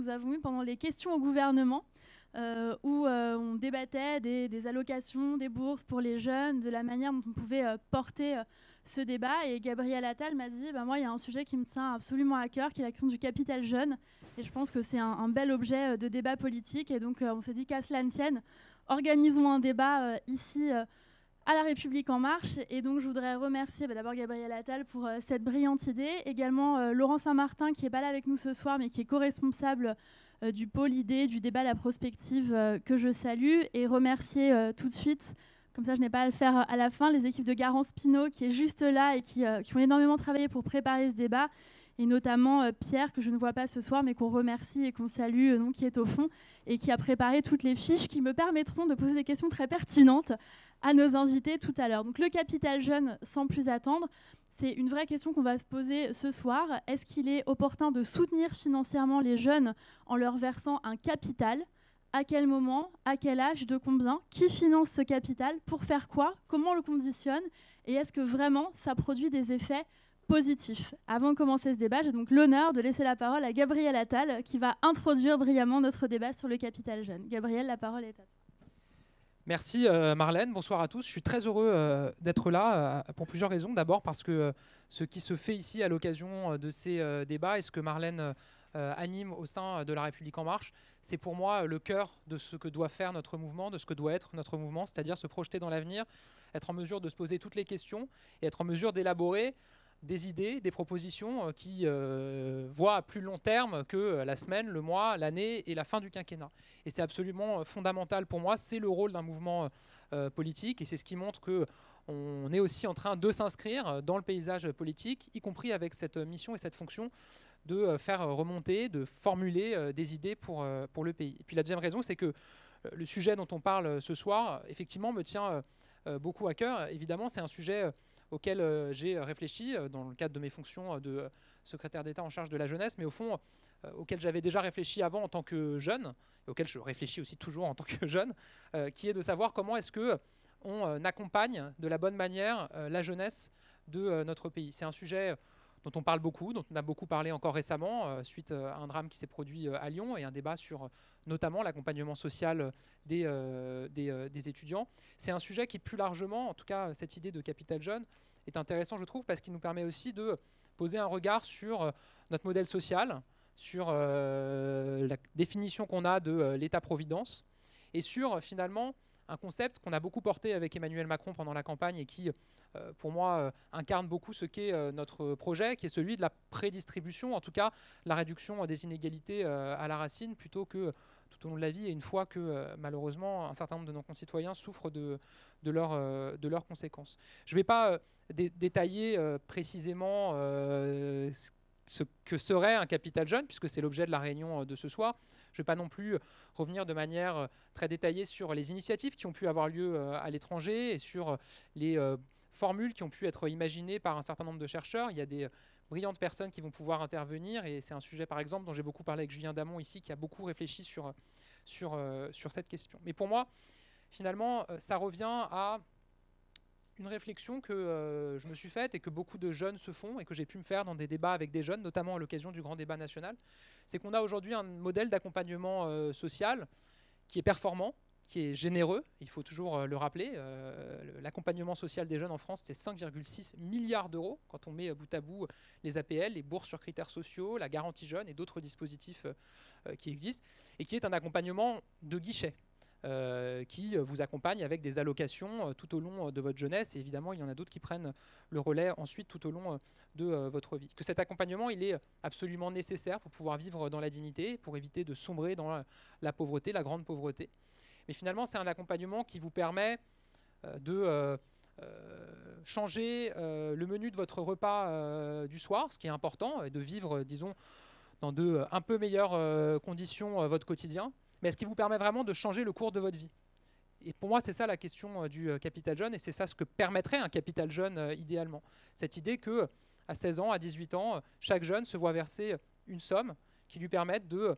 Nous avons eu pendant les questions au gouvernement, où on débattait des allocations, des bourses pour les jeunes, de la manière dont on pouvait porter ce débat. Et Gabriel Attal m'a dit moi, il y a un sujet qui me tient absolument à cœur, qui est la question du capital jeune. Et je pense que c'est un bel objet de débat politique. Et donc, on s'est dit qu'à cela ne tienne, organisons un débat ici à La République En Marche. Et donc, je voudrais remercier d'abord Gabriel Attal pour cette brillante idée. Également Laurent Saint-Martin, qui n'est pas là avec nous ce soir, mais qui est co-responsable du pôle idée, du débat La Prospective, que je salue. Et remercier tout de suite, comme ça je n'ai pas à le faire à la fin, les équipes de Garance Pinault, qui est juste là et qui ont énormément travaillé pour préparer ce débat. Et notamment Pierre, que je ne vois pas ce soir, mais qu'on remercie et qu'on salue, qui est au fond, et qui a préparé toutes les fiches qui me permettront de poser des questions très pertinentes à nos invités tout à l'heure. Donc le capital jeune, sans plus attendre, c'est une vraie question qu'on va se poser ce soir. Est-ce qu'il est opportun de soutenir financièrement les jeunes en leur versant un capital ? À quel moment ? À quel âge ? De combien ? Qui finance ce capital ? Pour faire quoi ? Comment on le conditionne ? Et est-ce que vraiment ça produit des effets positifs ? Avant de commencer ce débat, j'ai donc l'honneur de laisser la parole à Gabriel Attal, qui va introduire brillamment notre débat sur le capital jeune. Gabriel, la parole est à toi. Merci Marlène, bonsoir à tous. Je suis très heureux d'être là pour plusieurs raisons. D'abord parce que ce qui se fait ici à l'occasion de ces débats et ce que Marlène anime au sein de La République En Marche, c'est pour moi le cœur de ce que doit faire notre mouvement, de ce que doit être notre mouvement, c'est-à-dire se projeter dans l'avenir, être en mesure de se poser toutes les questions et être en mesure d'élaborer des idées, des propositions qui voient à plus long terme que la semaine, le mois, l'année et la fin du quinquennat. Et c'est absolument fondamental pour moi, c'est le rôle d'un mouvement politique et c'est ce qui montre qu'on est aussi en train de s'inscrire dans le paysage politique, y compris avec cette mission et cette fonction de faire remonter, de formuler des idées pour le pays. Et puis la deuxième raison, c'est que le sujet dont on parle ce soir, effectivement, me tient beaucoup à cœur. Évidemment, c'est un sujet auquel j'ai réfléchi dans le cadre de mes fonctions de secrétaire d'État en charge de la jeunesse, mais au fond, auquel j'avais déjà réfléchi avant en tant que jeune, et auquel je réfléchis aussi toujours en tant que jeune, qui est de savoir comment est-ce qu'on accompagne de la bonne manière la jeunesse de notre pays. C'est un sujet dont on parle beaucoup, dont on a beaucoup parlé encore récemment, suite à un drame qui s'est produit à Lyon et un débat sur notamment l'accompagnement social des étudiants. C'est un sujet qui, plus largement, en tout cas cette idée de capital jeune, est intéressant, je trouve, parce qu'il nous permet aussi de poser un regard sur notre modèle social, sur la définition qu'on a de l'État-providence, et sur finalement un concept qu'on a beaucoup porté avec Emmanuel Macron pendant la campagne et qui, pour moi, incarne beaucoup ce qu'est notre projet, qui est celui de la prédistribution, en tout cas la réduction des inégalités à la racine, plutôt que tout au long de la vie, et une fois que malheureusement un certain nombre de nos concitoyens souffrent de leurs conséquences. Je ne vais pas détailler précisément ce que serait un capital jeune, puisque c'est l'objet de la réunion de ce soir. Je ne vais pas non plus revenir de manière très détaillée sur les initiatives qui ont pu avoir lieu à l'étranger et sur les formules qui ont pu être imaginées par un certain nombre de chercheurs. Il y a des brillantes personnes qui vont pouvoir intervenir et c'est un sujet par exemple dont j'ai beaucoup parlé avec Julien Damon ici qui a beaucoup réfléchi sur cette question. Mais pour moi, finalement, ça revient à une réflexion que je me suis faite et que beaucoup de jeunes se font et que j'ai pu me faire dans des débats avec des jeunes, notamment à l'occasion du grand débat national, c'est qu'on a aujourd'hui un modèle d'accompagnement social qui est performant, qui est généreux, il faut toujours le rappeler. L'accompagnement social des jeunes en France, c'est 5,6 milliards d'euros quand on met bout à bout les APL, les bourses sur critères sociaux, la garantie jeune et d'autres dispositifs qui existent, et qui est un accompagnement de guichet. Qui vous accompagne avec des allocations tout au long de votre jeunesse. Et évidemment, il y en a d'autres qui prennent le relais ensuite tout au long de votre vie. Que cet accompagnement, il est absolument nécessaire pour pouvoir vivre dans la dignité, pour éviter de sombrer dans la pauvreté, la grande pauvreté. Mais finalement, c'est un accompagnement qui vous permet de changer le menu de votre repas du soir, ce qui est important, et de vivre, disons, dans de un peu meilleures conditions votre quotidien. Mais est-ce qui vous permet vraiment de changer le cours de votre vie ? Et pour moi, c'est ça la question du capital jeune, et c'est ça ce que permettrait un capital jeune idéalement. Cette idée que à 16 ans, à 18 ans, chaque jeune se voit verser une somme qui lui permette de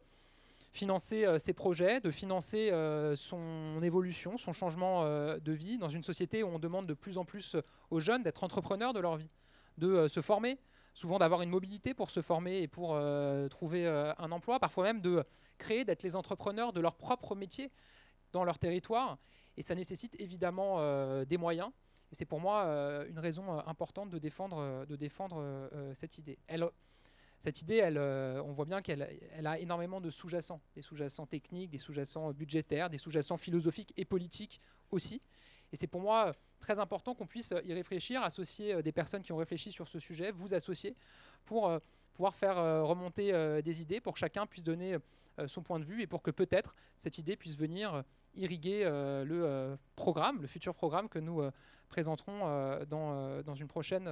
financer ses projets, de financer son évolution, son changement de vie, dans une société où on demande de plus en plus aux jeunes d'être entrepreneurs de leur vie, de se former, souvent d'avoir une mobilité pour se former et pour trouver un emploi, parfois même de créer, d'être les entrepreneurs de leur propre métier dans leur territoire. Et ça nécessite évidemment des moyens. Et c'est pour moi une raison importante de défendre cette idée. Cette idée, on voit bien qu'elle a énormément de sous-jacents, des sous-jacents techniques, des sous-jacents budgétaires, des sous-jacents philosophiques et politiques aussi. Et c'est pour moi très important qu'on puisse y réfléchir, associer des personnes qui ont réfléchi sur ce sujet, vous associer, pour pouvoir faire remonter des idées, pour que chacun puisse donner son point de vue et pour que peut-être cette idée puisse venir irriguer le futur programme que nous présenterons dans une prochaine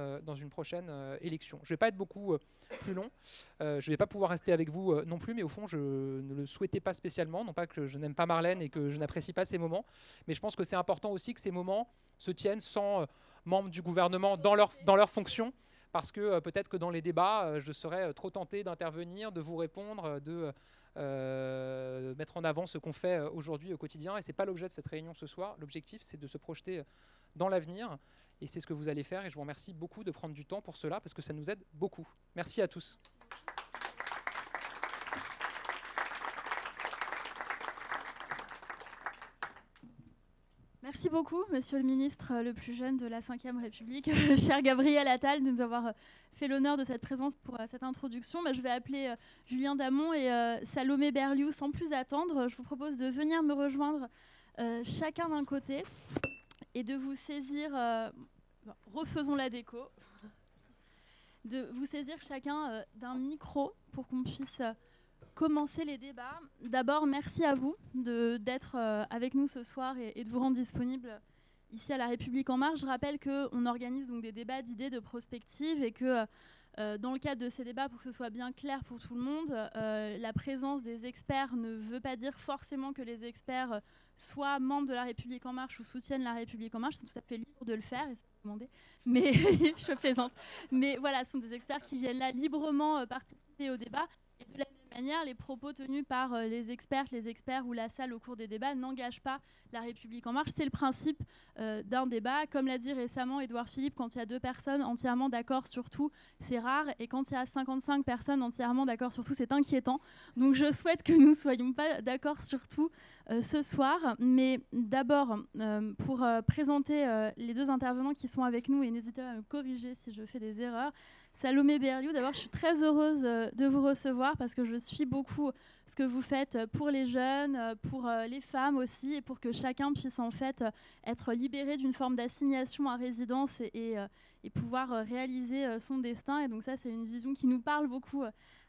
élection. Je ne vais pas être beaucoup plus long. Je ne vais pas pouvoir rester avec vous non plus, mais au fond, je ne le souhaitais pas spécialement. Non pas que je n'aime pas Marlène et que je n'apprécie pas ces moments, mais je pense que c'est important aussi que ces moments se tiennent sans membres du gouvernement dans leur fonction, parce que peut-être que dans les débats, je serais trop tenté d'intervenir, de vous répondre, de mettre en avant ce qu'on fait aujourd'hui au quotidien. Et ce n'est pas l'objet de cette réunion ce soir. L'objectif, c'est de se projeter dans l'avenir. Et c'est ce que vous allez faire. Et je vous remercie beaucoup de prendre du temps pour cela, parce que ça nous aide beaucoup. Merci à tous. Merci beaucoup, Monsieur le ministre le plus jeune de la Ve République, cher Gabriel Attal, de nous avoir fait l'honneur de cette présence pour cette introduction. Je vais appeler Julien Damon et Salomé Berliou sans plus attendre. Je vous propose de venir me rejoindre chacun d'un côté et de vous saisir, refaisons la déco, de vous saisir chacun d'un micro pour qu'on puisse commencer les débats. D'abord, merci à vous d'être avec nous ce soir et de vous rendre disponible ici à La République En Marche. Je rappelle qu'on organise donc des débats d'idées, de prospectives et que dans le cadre de ces débats, pour que ce soit bien clair pour tout le monde, la présence des experts ne veut pas dire forcément que les experts soient membres de La République En Marche ou soutiennent La République En Marche. Ils sont tout à fait libres de le faire. Mais je plaisante. Mais voilà, ce sont des experts qui viennent là librement participer au débat. Et de la même manière, les propos tenus par les experts ou la salle au cours des débats n'engagent pas La République En Marche. C'est le principe d'un débat. Comme l'a dit récemment Édouard Philippe, quand il y a 2 personnes entièrement d'accord sur tout, c'est rare. Et quand il y a 55 personnes entièrement d'accord sur tout, c'est inquiétant. Donc je souhaite que nous ne soyons pas d'accord sur tout ce soir. Mais d'abord, pour présenter les 2 intervenants qui sont avec nous, et n'hésitez pas à me corriger si je fais des erreurs. Salomé Berliou, d'abord, je suis très heureuse de vous recevoir parce que je suis beaucoup ce que vous faites pour les jeunes, pour les femmes aussi, et pour que chacun puisse en fait être libéré d'une forme d'assignation à résidence et pouvoir réaliser son destin. Et donc ça, c'est une vision qui nous parle beaucoup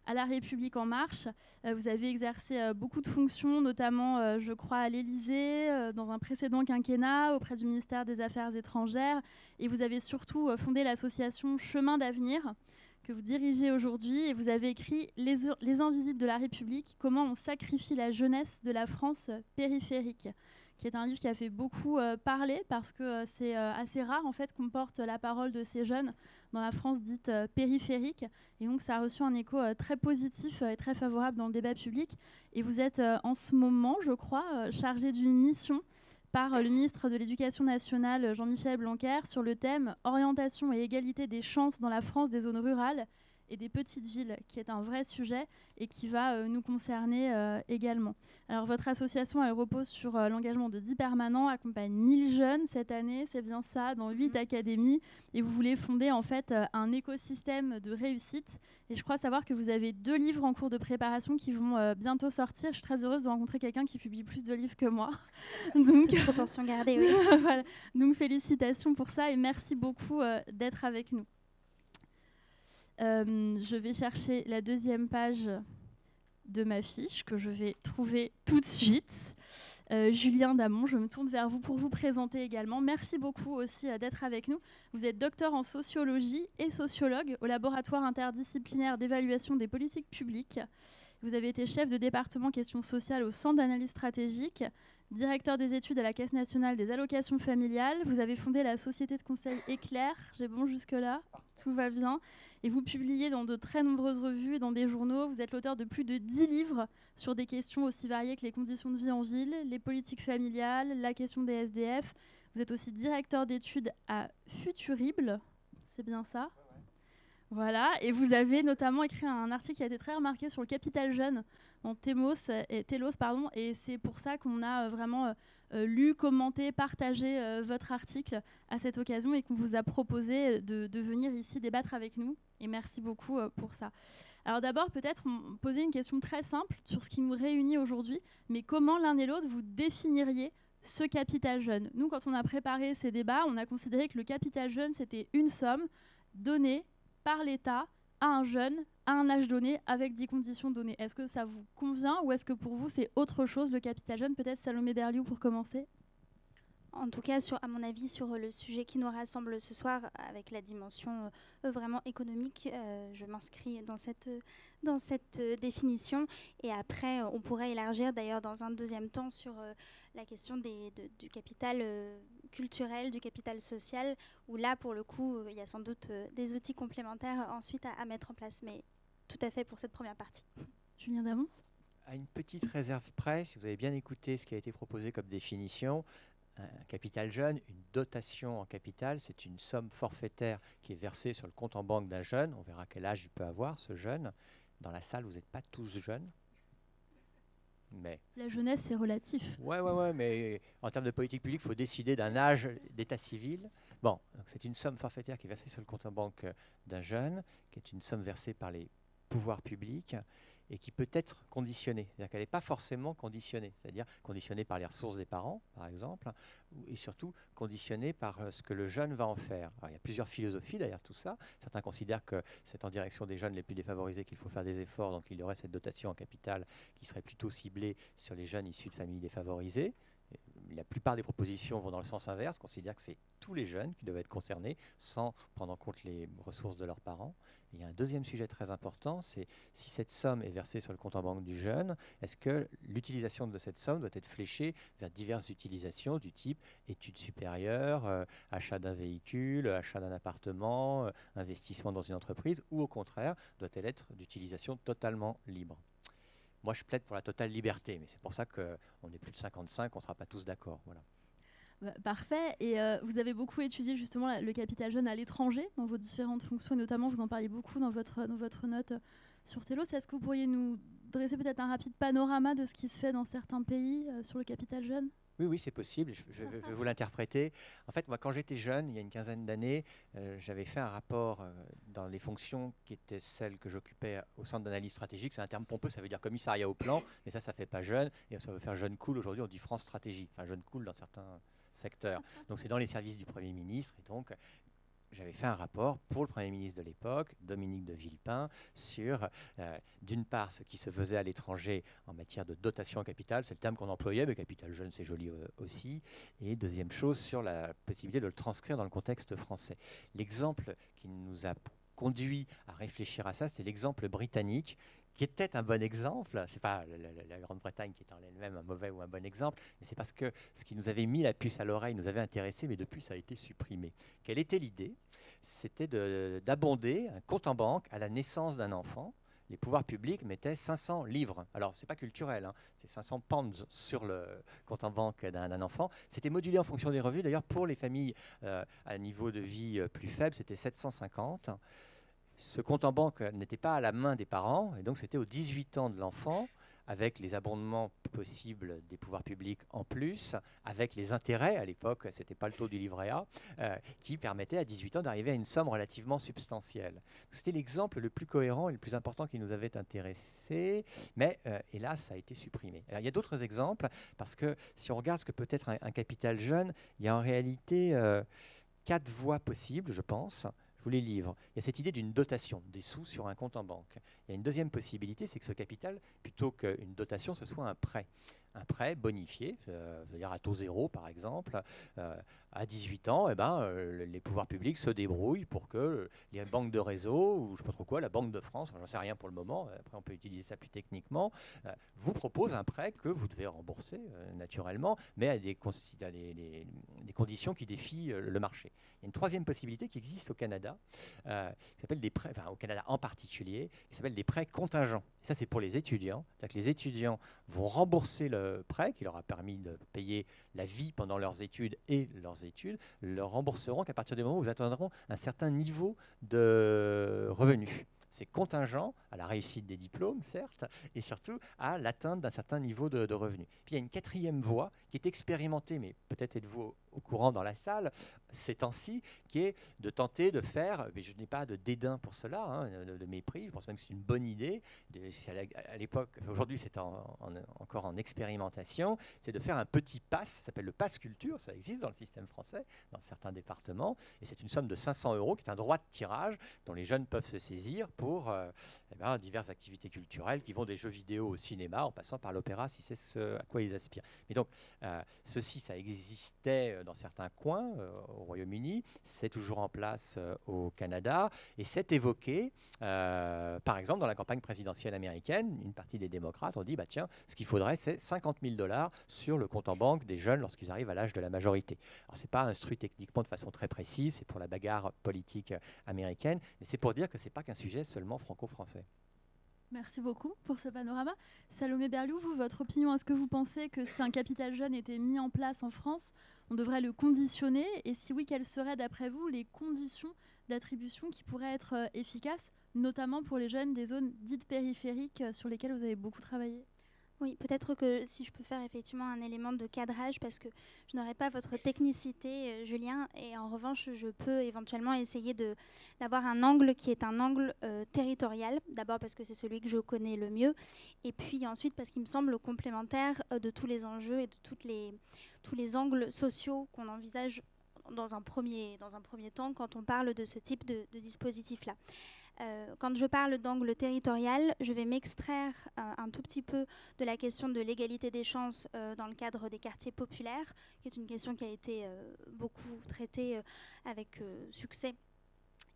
à La République En Marche. Vous avez exercé beaucoup de fonctions, notamment, je crois, à l'Élysée, dans un précédent quinquennat, auprès du ministère des Affaires étrangères. Et vous avez surtout fondé l'association Chemin d'avenir, que vous dirigez aujourd'hui. Et vous avez écrit Les Invisibles de la République, comment on sacrifie la jeunesse de la France périphérique, qui est un livre qui a fait beaucoup parler, parce que c'est assez rare en fait qu'on porte la parole de ces jeunes dans la France dite périphérique. Et donc ça a reçu un écho très positif et très favorable dans le débat public. Et vous êtes en ce moment, je crois, chargé d'une mission par le ministre de l'Éducation nationale, Jean-Michel Blanquer, sur le thème « Orientation et égalité des chances dans la France des zones rurales et des petites villes », qui est un vrai sujet et qui va nous concerner également. Alors votre association, elle repose sur l'engagement de 10 permanents, accompagne 1000 jeunes cette année, c'est bien ça, dans 8 académies, et vous voulez fonder en fait un écosystème de réussite. Et je crois savoir que vous avez 2 livres en cours de préparation qui vont bientôt sortir. Je suis très heureuse de rencontrer quelqu'un qui publie plus de livres que moi. Donc, toute proportion gardée, oui. Voilà. Donc félicitations pour ça et merci beaucoup d'être avec nous. Je vais chercher la 2e page de ma fiche que je vais trouver tout de suite. Julien Damon, je me tourne vers vous pour vous présenter également. Merci beaucoup aussi d'être avec nous. Vous êtes docteur en sociologie et sociologue au laboratoire interdisciplinaire d'évaluation des politiques publiques. Vous avez été chef de département questions sociales au Centre d'analyse stratégique, directeur des études à la Caisse nationale des allocations familiales. Vous avez fondé la société de conseil Éclair. J'ai bon jusque-là, tout va bien. Et vous publiez dans de très nombreuses revues et dans des journaux. Vous êtes l'auteur de plus de 10 livres sur des questions aussi variées que les conditions de vie en ville, les politiques familiales, la question des SDF. Vous êtes aussi directeur d'études à Futurible, c'est bien ça ? Voilà, et vous avez notamment écrit un article qui a été très remarqué sur le capital jeune dans Telos, pardon, et c'est pour ça qu'on a vraiment lu, commenté, partagé votre article à cette occasion et qu'on vous a proposé de venir ici débattre avec nous. Et merci beaucoup pour ça. Alors d'abord, peut-être poser une question très simple sur ce qui nous réunit aujourd'hui, mais comment l'un et l'autre vous définiriez ce capital jeune? Nous, quand on a préparé ces débats, on a considéré que le capital jeune, c'était une somme donnée par l'État à un jeune, à un âge donné, avec 10 conditions données. Est-ce que ça vous convient ou est-ce que pour vous, c'est autre chose, le capital jeune? Peut-être Salomé Berliou pour commencer. En tout cas, à mon avis, sur le sujet qui nous rassemble ce soir, avec la dimension vraiment économique, je m'inscris dans cette définition. Et après, on pourrait élargir d'ailleurs dans un deuxième temps sur la question du capital culturel, du capital social, où là, pour le coup, il y a sans doute des outils complémentaires ensuite à mettre en place. Mais tout à fait pour cette première partie. Julien Damon? À une petite réserve près, si vous avez bien écouté ce qui a été proposé comme définition, un capital jeune, une dotation en capital, c'est une somme forfaitaire qui est versée sur le compte en banque d'un jeune. On verra quel âge il peut avoir, ce jeune. Dans la salle, vous n'êtes pas tous jeunes. Mais la jeunesse, c'est relatif. Ouais, mais en termes de politique publique, il faut décider d'un âge d'état civil. Bon, c'est une somme forfaitaire qui est versée sur le compte en banque d'un jeune, qui est une somme versée par les pouvoirs publics et qui peut être conditionnée. C'est-à-dire qu'elle n'est pas forcément conditionnée. C'est-à-dire conditionnée par les ressources des parents, par exemple, et surtout conditionnée par ce que le jeune va en faire. Alors, il y a plusieurs philosophies derrière tout ça. Certains considèrent que c'est en direction des jeunes les plus défavorisés qu'il faut faire des efforts, donc il y aurait cette dotation en capital qui serait plutôt ciblée sur les jeunes issus de familles défavorisées. La plupart des propositions vont dans le sens inverse, considèrent que c'est tous les jeunes qui doivent être concernés sans prendre en compte les ressources de leurs parents. Et il y a un deuxième sujet très important, c'est si cette somme est versée sur le compte en banque du jeune, est-ce que l'utilisation de cette somme doit être fléchée vers diverses utilisations du type études supérieures, achat d'un véhicule, achat d'un appartement, investissement dans une entreprise, ou au contraire, doit-elle être d'utilisation totalement libre? Moi, je plaide pour la totale liberté, mais c'est pour ça qu'on est plus de 55, on ne sera pas tous d'accord. Voilà. Parfait. Et vous avez beaucoup étudié justement le capital jeune à l'étranger, dans vos différentes fonctions, et notamment vous en parlez beaucoup dans votre note sur Telos. Est-ce que vous pourriez nous dresser peut-être un rapide panorama de ce qui se fait dans certains pays sur le capital jeune? Oui, c'est possible. Je vais vous l'interpréter. En fait, moi, quand j'étais jeune, il y a une quinzaine d'années, j'avais fait un rapport dans les fonctions qui étaient celles que j'occupais au Centre d'analyse stratégique. C'est un terme pompeux, ça veut dire commissariat au plan, mais ça fait pas jeune. Et ça veut faire jeune cool. Aujourd'hui, on dit France Stratégie. Enfin, jeune cool dans certains secteurs. Donc, c'est dans les services du Premier ministre. Et donc, j'avais fait un rapport pour le Premier ministre de l'époque, Dominique de Villepin, sur, d'une part, ce qui se faisait à l'étranger en matière de dotation en capital, c'est le terme qu'on employait, mais capital jeune, c'est joli aussi, et deuxième chose, sur la possibilité de le transcrire dans le contexte français. L'exemple qui nous a conduit à réfléchir à ça, c'est l'exemple britannique, qui était un bon exemple. Ce n'est pas la Grande-Bretagne qui est en elle-même un mauvais ou un bon exemple, mais c'est parce que ce qui nous avait mis la puce à l'oreille nous avait intéressés, mais depuis ça a été supprimé. Quelle était l'idée? C'était d'abonder un compte en banque à la naissance d'un enfant. Les pouvoirs publics mettaient 500 livres. Alors, ce n'est pas culturel, hein, c'est 500 pounds sur le compte en banque d'un enfant. C'était modulé en fonction des revenus. D'ailleurs, pour les familles à un niveau de vie plus faible, c'était 750. Ce compte en banque n'était pas à la main des parents, et donc c'était aux 18 ans de l'enfant, avec les abondements possibles des pouvoirs publics en plus, avec les intérêts, à l'époque, ce n'était pas le taux du livret A, qui permettait à 18 ans d'arriver à une somme relativement substantielle. C'était l'exemple le plus cohérent et le plus important qui nous avait intéressés, mais hélas, ça a été supprimé. Alors, il y a d'autres exemples, parce que si on regarde ce que peut être un capital jeune, il y a en réalité 4 voies possibles, je pense. Les livres. Il y a cette idée d'une dotation, des sous sur un compte en banque. Il y a une deuxième possibilité, c'est que ce capital, plutôt qu'une dotation, ce soit un prêt. Un prêt bonifié, c'est-à-dire à taux zéro par exemple, à 18 ans, les pouvoirs publics se débrouillent pour que les banques de réseau, ou je ne sais pas trop quoi, la Banque de France, j'en sais rien pour le moment, après on peut utiliser ça plus techniquement, vous propose un prêt que vous devez rembourser naturellement, mais à des conditions qui défient le marché. Il y a une troisième possibilité qui existe au Canada, qui s'appelle des prêts, enfin au Canada en particulier, qui s'appelle des prêts contingents. Ça, c'est pour les étudiants. C'est-à-dire que les étudiants vont rembourser le prêt qui leur a permis de payer la vie pendant leurs études et leurs études, le rembourseront qu'à partir du moment où vous atteindront un certain niveau de revenus. C'est contingent à la réussite des diplômes, certes, et surtout à l'atteinte d'un certain niveau de revenus. Puis il y a une quatrième voie qui est expérimentée, mais peut-être êtes-vous au courant dans la salle ces temps-ci, qui est de tenter de faire, mais je n'ai pas de dédain pour cela, hein, de mépris, je pense même que c'est une bonne idée, à l'époque, aujourd'hui c'est encore en expérimentation, c'est de faire un petit pass, ça s'appelle le pass culture, ça existe dans le système français, dans certains départements, et c'est une somme de 500 € qui est un droit de tirage dont les jeunes peuvent se saisir pour diverses activités culturelles qui vont des jeux vidéo au cinéma en passant par l'opéra si c'est ce à quoi ils aspirent. Mais donc, ceci, ça existait dans certains coins au Royaume-Uni, c'est toujours en place au Canada, et c'est évoqué, par exemple, dans la campagne présidentielle américaine, une partie des démocrates ont dit, bah tiens, ce qu'il faudrait, c'est 50 000 $ sur le compte en banque des jeunes lorsqu'ils arrivent à l'âge de la majorité. Alors, ce n'est pas instruit techniquement de façon très précise, c'est pour la bagarre politique américaine, mais c'est pour dire que ce n'est pas qu'un sujet seulement franco-français. Merci beaucoup pour ce panorama. Salomé Berliou, vous, votre opinion, est-ce que vous pensez que si un capital jeune était mis en place en France, on devrait le conditionner? Et si oui, quelles seraient, d'après vous, les conditions d'attribution qui pourraient être efficaces, notamment pour les jeunes des zones dites périphériques sur lesquelles vous avez beaucoup travaillé? Oui, peut-être que si je peux faire effectivement un élément de cadrage, parce que je n'aurai pas votre technicité, Julien, et en revanche, je peux éventuellement essayer d'avoir un angle qui est un angle territorial, d'abord parce que c'est celui que je connais le mieux, et puis ensuite parce qu'il me semble complémentaire de tous les enjeux et de tous les angles sociaux qu'on envisage dans un premier temps quand on parle de ce type de dispositif-là. Quand je parle d'angle territorial, je vais m'extraire un tout petit peu de la question de l'égalité des chances dans le cadre des quartiers populaires, qui est une question qui a été beaucoup traitée avec succès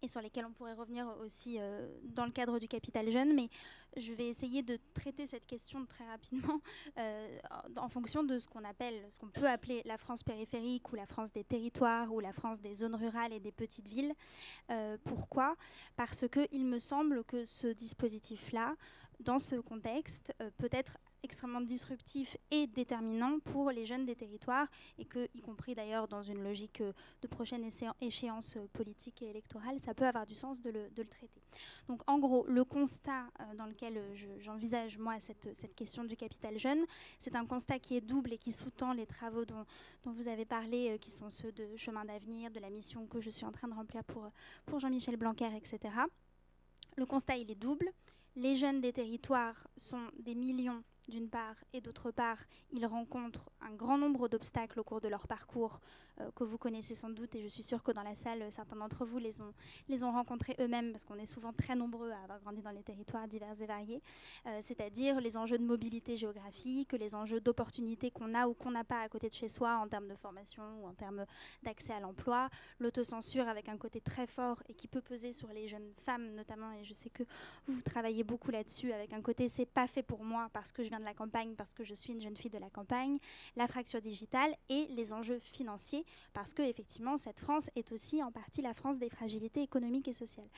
et sur lesquels on pourrait revenir aussi dans le cadre du capital jeune, mais je vais essayer de traiter cette question très rapidement en fonction de ce qu'on peut appeler la France périphérique ou la France des territoires ou la France des zones rurales et des petites villes. Pourquoi ? Parce qu'il me semble que ce dispositif-là, dans ce contexte, peut être extrêmement disruptif et déterminant pour les jeunes des territoires et que, y compris d'ailleurs dans une logique de prochaine échéance politique et électorale, ça peut avoir du sens de le traiter. Donc en gros, le constat dans lequel j'envisage moi cette question du capital jeune, c'est un constat qui est double et qui sous-tend les travaux dont vous avez parlé, qui sont ceux de Chemin d'avenir, de la mission que je suis en train de remplir pour Jean-Michel Blanquer, etc. Le constat, il est double. Les jeunes des territoires sont des millions d'une part, et d'autre part, ils rencontrent un grand nombre d'obstacles au cours de leur parcours que vous connaissez sans doute, et je suis sûre que dans la salle, certains d'entre vous les ont rencontrés eux-mêmes, parce qu'on est souvent très nombreux à avoir grandi dans les territoires divers et variés, c'est-à-dire les enjeux de mobilité géographique, les enjeux d'opportunités qu'on a ou qu'on n'a pas à côté de chez soi en termes de formation ou en termes d'accès à l'emploi, l'autocensure avec un côté très fort et qui peut peser sur les jeunes femmes notamment, et je sais que vous travaillez beaucoup là-dessus, avec un côté c'est pas fait pour moi parce que je viens de la campagne, parce que je suis une jeune fille de la campagne, la fracture digitale et les enjeux financiers, parce que effectivement cette France est aussi en partie la France des fragilités économiques et sociales.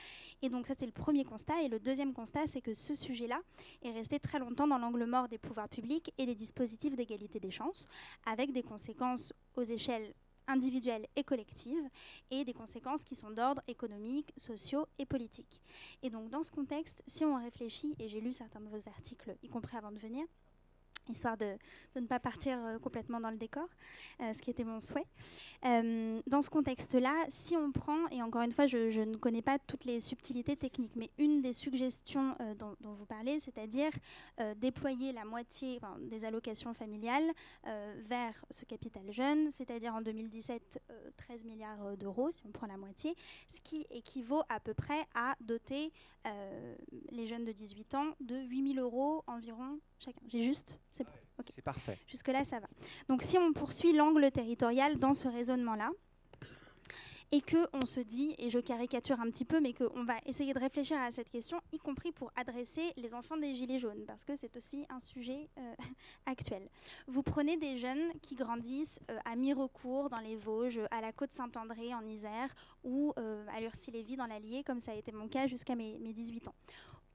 Et donc ça c'est le premier constat, et le deuxième constat c'est que ce sujet-là est resté très longtemps dans l'angle mort des pouvoirs publics et des dispositifs d'égalité des chances, avec des conséquences aux échelles individuelles et collectives, et des conséquences qui sont d'ordre économique, sociaux et politique. Et donc dans ce contexte, si on réfléchit, et j'ai lu certains de vos articles, y compris avant de venir, histoire de ne pas partir complètement dans le décor, ce qui était mon souhait. Dans ce contexte-là, si on prend, et encore une fois, je ne connais pas toutes les subtilités techniques, mais une des suggestions dont vous parlez, c'est-à-dire déployer la moitié des allocations familiales vers ce capital jeune, c'est-à-dire en 2017, 13 milliards d'euros, si on prend la moitié, ce qui équivaut à peu près à doter les jeunes de 18 ans de 8 000 € environ chacun. J'ai juste... C'est okay. C'est parfait. Jusque-là, ça va. Donc, si on poursuit l'angle territorial dans ce raisonnement-là, et qu'on se dit, et je caricature un petit peu, mais qu'on va essayer de réfléchir à cette question, y compris pour adresser les enfants des Gilets jaunes, parce que c'est aussi un sujet actuel. Vous prenez des jeunes qui grandissent à Mirecourt, dans les Vosges, à la Côte-Saint-André, en Isère, ou à Lurcy-Lévis, dans l'Allier, comme ça a été mon cas jusqu'à mes 18 ans.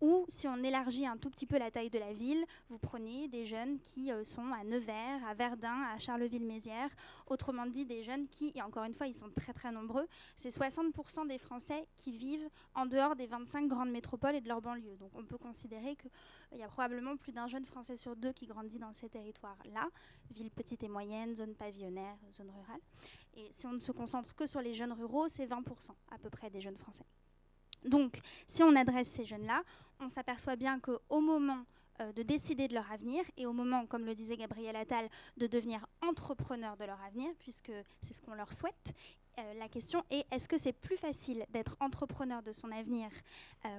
Ou si on élargit un tout petit peu la taille de la ville, vous prenez des jeunes qui sont à Nevers, à Verdun, à Charleville-Mézières, autrement dit des jeunes qui, et encore une fois ils sont très très nombreux, c'est 60% des Français qui vivent en dehors des 25 grandes métropoles et de leurs banlieues. Donc on peut considérer qu'il y a probablement plus d'un jeune Français sur 2 qui grandit dans ces territoires-là, villes petites et moyennes, zones pavillonnaires, zones rurales. Et si on ne se concentre que sur les jeunes ruraux, c'est 20% à peu près des jeunes Français. Donc, si on adresse ces jeunes-là, on s'aperçoit bien qu'au moment de décider de leur avenir et au moment, comme le disait Gabriel Attal, de devenir entrepreneurs de leur avenir, puisque c'est ce qu'on leur souhaite, la question est, est-ce que c'est plus facile d'être entrepreneur de son avenir